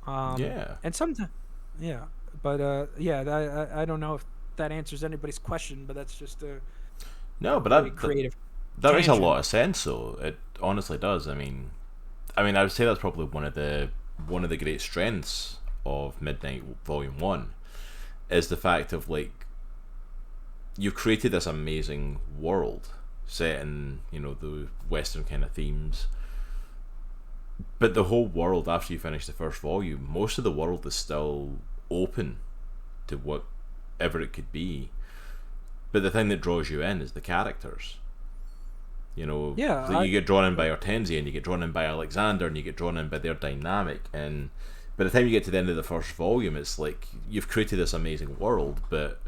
And sometimes, yeah. Yeah, I don't know if that answers anybody's question, but that's just a No, but really that creative that makes a lot tangent. of sense. So it honestly does. I would say that's probably one of the great strengths of Midnight Volume One is the fact of like you've created this amazing world set in the Western kind of themes, but the whole world after you finish the first volume, most of the world is still open to whatever it could be. But the thing that draws you in is the characters. Yeah, So you get drawn in by Hortensia and you get drawn in by Alexander and you get drawn in by their dynamic. And by the time you get to the end of the first volume, it's like you've created this amazing world, but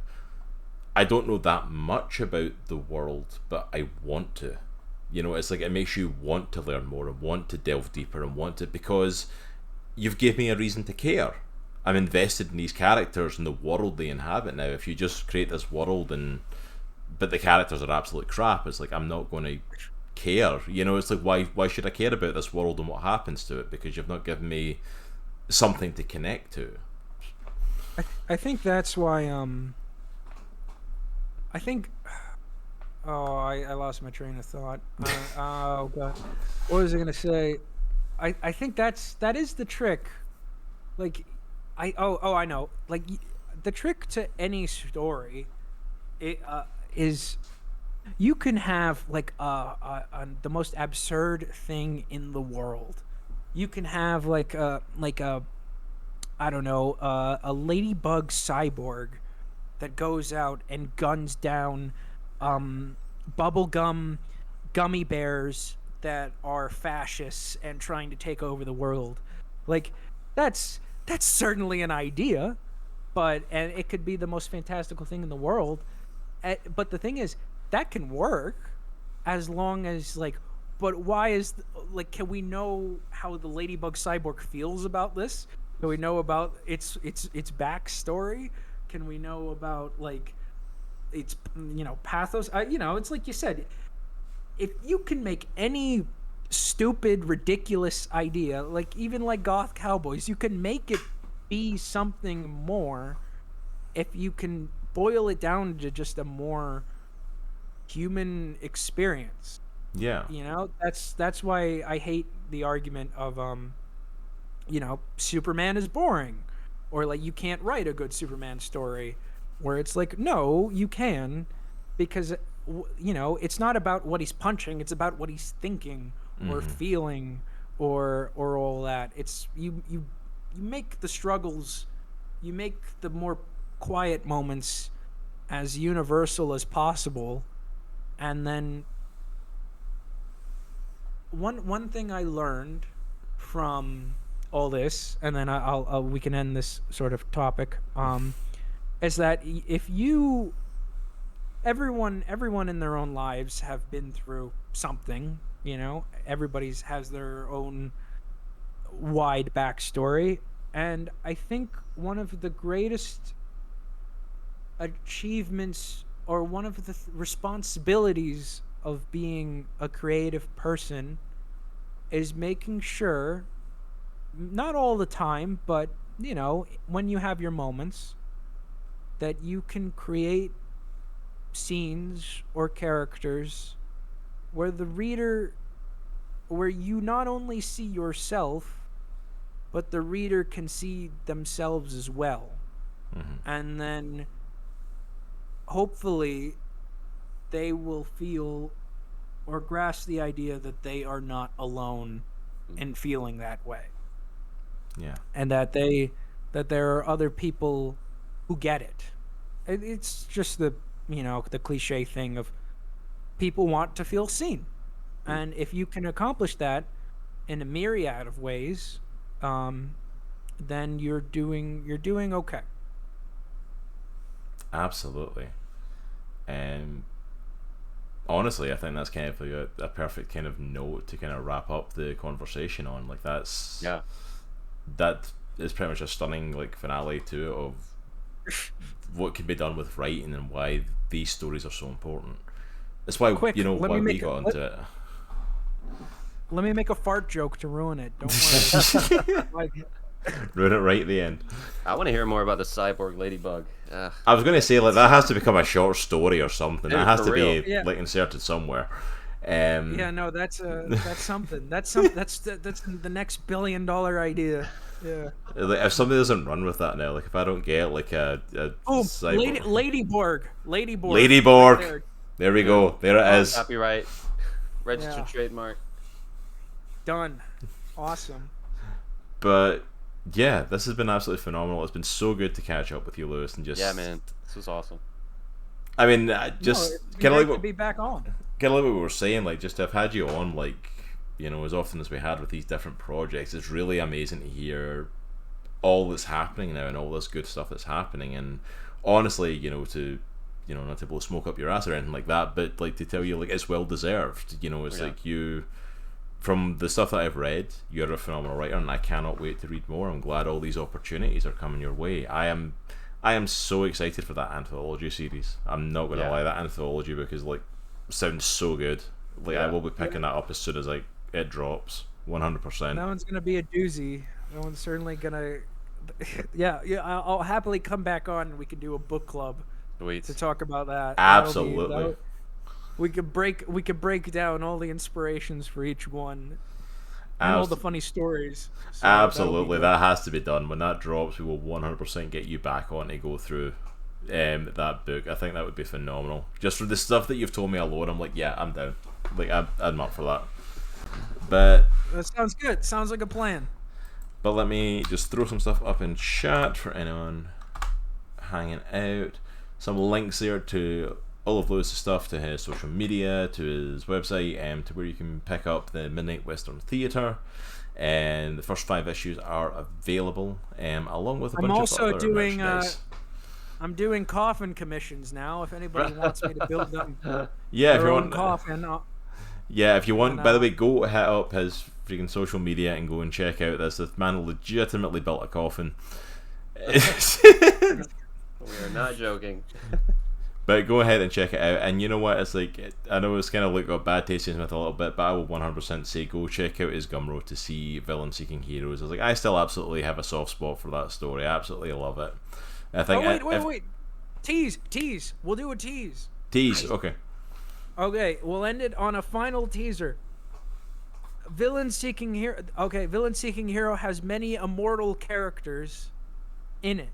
I don't know that much about the world, but I want to. It's like it makes you want to learn more and want to delve deeper and want to, because you've given me a reason to care. I'm invested in these characters and the world they inhabit now. If you just create this world but the characters are absolute crap, it's like I'm not going to care. It's like why should I care about this world and what happens to it? Because you've not given me something to connect to. I think that's why I think I lost my train of thought. Oh god, what was I gonna say? I think that is the trick. Like, I know. Like, the trick to any story, is you can have like the most absurd thing in the world. You can have like a I don't know a ladybug cyborg that goes out and guns down bubblegum gummy bears that are fascists and trying to take over the world. Like, that's certainly an idea, and it could be the most fantastical thing in the world. But the thing is, that can work as long as but why can we know how the ladybug cyborg feels about this? Can we know about its backstory? Can we know about its pathos? It's like you said, if you can make any stupid, ridiculous idea, like even like Goth Cowboys, you can make it be something more if you can boil it down to just a more human experience. Yeah. That's why I hate the argument of Superman is boring, or like you can't write a good Superman story, where it's like, no, you can, because it's not about what he's punching, it's about what he's thinking or feeling or all that. It's you make the struggles, you make the more quiet moments as universal as possible. And then one thing I learned from all this, and then I'll we can end this sort of topic, is that if you everyone in their own lives have been through something. Everybody's has their own wide backstory, and I think one of the greatest achievements, or one of the responsibilities of being a creative person, is making sure, not all the time, but when you have your moments, that you can create scenes or characters where you not only see yourself, but the reader can see themselves as well. And then hopefully they will feel or grasp the idea that they are not alone in feeling that way. Yeah. And that there are other people who get it. It's just the cliche thing of people want to feel seen. And if you can accomplish that in a myriad of ways, then you're doing okay. Absolutely. And honestly, I think that's kind of a perfect kind of note to kind of wrap up the conversation on. Like that is pretty much a stunning finale to it of what can be done with writing and why these stories are so important. That's why why we got into it. Let me make a fart joke to ruin it. Don't worry. Ruin it right at the end. I want to hear more about the cyborg ladybug. Ugh. I was going to say, like, that has to become a short story or something. Dude, that has for to real. be Yeah. like inserted somewhere. Yeah, no, that's something. That's the next $1 billion idea. Yeah. Like, if somebody doesn't run with that now, like if I don't get like a Oh, cyborg. Ladyborg. Ladyborg. Right There we go. There it is. Copyright. Registered Yeah. trademark. Done. Awesome. But yeah, this has been absolutely phenomenal. It's been so good to catch up with you, Lewis, and just Yeah, man. This was awesome. I mean, No, just it's kind of great like to be back on. what we were saying, like just to have had you on, like as often as we had with these different projects, it's really amazing to hear all that's happening now and all this good stuff that's happening. And honestly, to not to blow smoke up your ass or anything like that, but like to tell you, like, it's well deserved. It's like you. From the stuff that I've read, you're a phenomenal writer, and I cannot wait to read more. I'm glad all these opportunities are coming your way. I am so excited for that anthology series. I'm not going to lie, that anthology book is like sounds so good. Like I will be picking that up as soon as it drops. 100%. That one's gonna be a doozy. That one's certainly gonna. Yeah. I'll happily come back on, and we can do a book club Sweet. to talk about that. Absolutely. We could break down all the inspirations for each one, and all the funny stories. So Absolutely, that that has to be done. When that drops, we will 100% get you back on to go through that book. I think that would be phenomenal. Just for the stuff that you've told me alone, I'm like, yeah, I'm down. Like, I'm up for that. But that sounds good. Sounds like a plan. let me just throw some stuff up in chat for anyone hanging out. Some links there to all of Lewis's stuff, to his social media, to his website, to where you can pick up the Midnight Western Theatre. And the first 5 issues are available, along with a bunch also of other doing merchandise. I'm doing coffin commissions now. If anybody wants me to build them Yeah, if their you own want. coffin, Yeah, if you want. By the way, go hit up his freaking social media and go and check out this. This man legitimately built a coffin. We are not joking. But go ahead and check it out. And you know what? It's like, I know it's kind of like got bad taste in his mouth a little bit, but I will 100% say go check out his Gumroad to see Villain Seeking Heroes. I still absolutely have a soft spot for that story. I absolutely love it. I think. Wait. Tease. We'll do a tease. Tease. Okay. Okay, we'll end it on a final teaser. Villain Seeking Hero. Okay, Villain Seeking Hero has many immortal characters in it.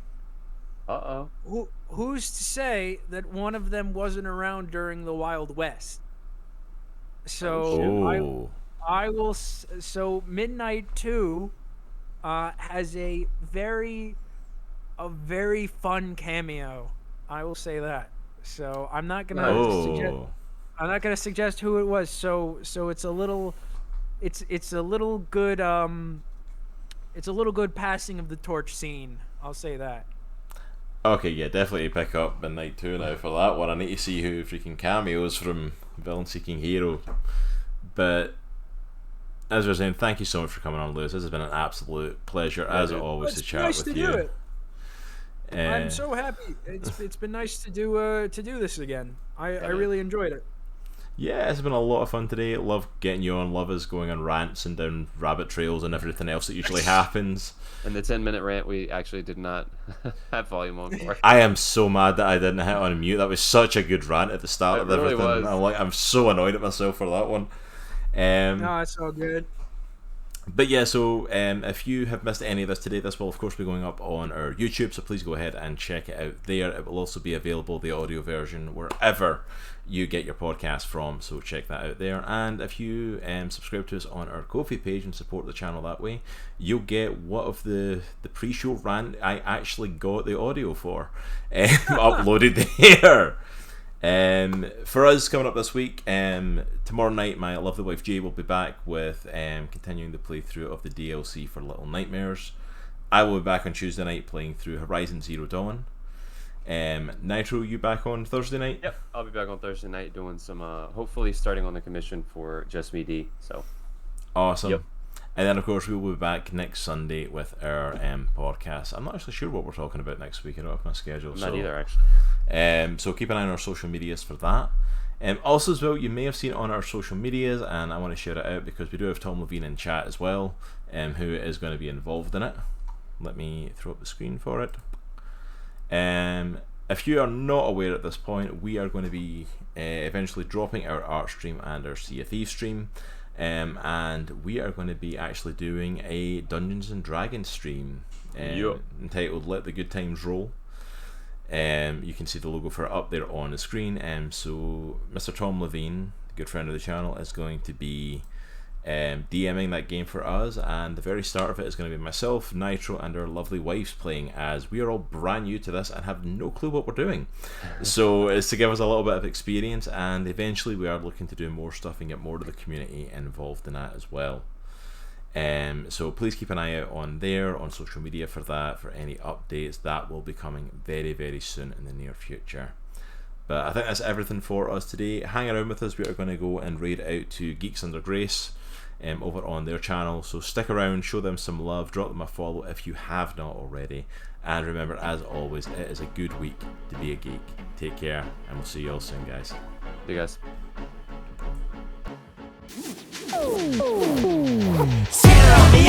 Who's to say that one of them wasn't around during the Wild West? So I will. So Midnight 2 has a very fun cameo. I will say that. So I'm not gonna suggest who it was. So it's a little good it's a little good passing of the torch scene. I'll say that. Okay, yeah, definitely pick up Midnight 2 now for that one. I need to see who freaking cameos from Villain Seeking Hero. But as we were saying, thank you so much for coming on, Lewis. This has been an absolute pleasure, as always, to chat with you. Do it. I'm so happy. It's been nice to do this again. I really enjoyed it. Yeah, it's been a lot of fun today. Love getting you on. Love us going on rants and down rabbit trails and everything else that usually happens. And the 10-minute rant we actually did not have volume on for. I am so mad that I didn't hit on mute. That was such a good rant at the start of really everything. was. I'm so annoyed at myself for that one. No, it's all good. But yeah, so if you have missed any of this today, this will of course be going up on our YouTube, so please go ahead and check it out there. It will also be available, the audio version, wherever you get your podcast from, so check that out there. And if you subscribe to us on our Ko-fi page and support the channel that way, you'll get what of the pre-show rant I actually got the audio for uploaded there. For us coming up this week, tomorrow night my lovely wife Jay will be back with continuing the playthrough of the DLC for Little Nightmares. I will be back on Tuesday night playing through Horizon Zero Dawn. Nitro, you back on Thursday night? Yep, I'll be back on Thursday night doing some hopefully starting on the commission for Just Me D. So awesome. Yep. And then of course we will be back next Sunday with our podcast. I'm not actually sure what we're talking about next week. I don't have my schedule. I'm not either, actually. So keep an eye on our social medias for that. Also as well, you may have seen it on our social medias, and I want to shout it out because we do have Tom Levine in chat as well, who is going to be involved in it. Let me throw up the screen for it. If you are not aware at this point, we are going to be eventually dropping our art stream and our Sea of Thieves stream, and we are going to be actually doing a Dungeons and Dragons stream entitled Let the Good Times Roll. You can see the logo for it up there on the screen. So Mr. Tom Levine, a good friend of the channel, is going to be DMing that game for us, and the very start of it is going to be myself, Nitro, and our lovely wives playing, as we are all brand new to this and have no clue what we're doing. So it's to give us a little bit of experience, and eventually we are looking to do more stuff and get more of the community involved in that as well. So please keep an eye out on there, on social media for that, for any updates. That will be coming very, very soon in the near future. But I think that's everything for us today. Hang around with us. We are going to go and raid out to Geeks Under Grace over on their channel. So stick around, show them some love, drop them a follow if you have not already. And remember, as always, it is a good week to be a geek. Take care, and we'll see you all soon, guys. See you guys. Cierra mi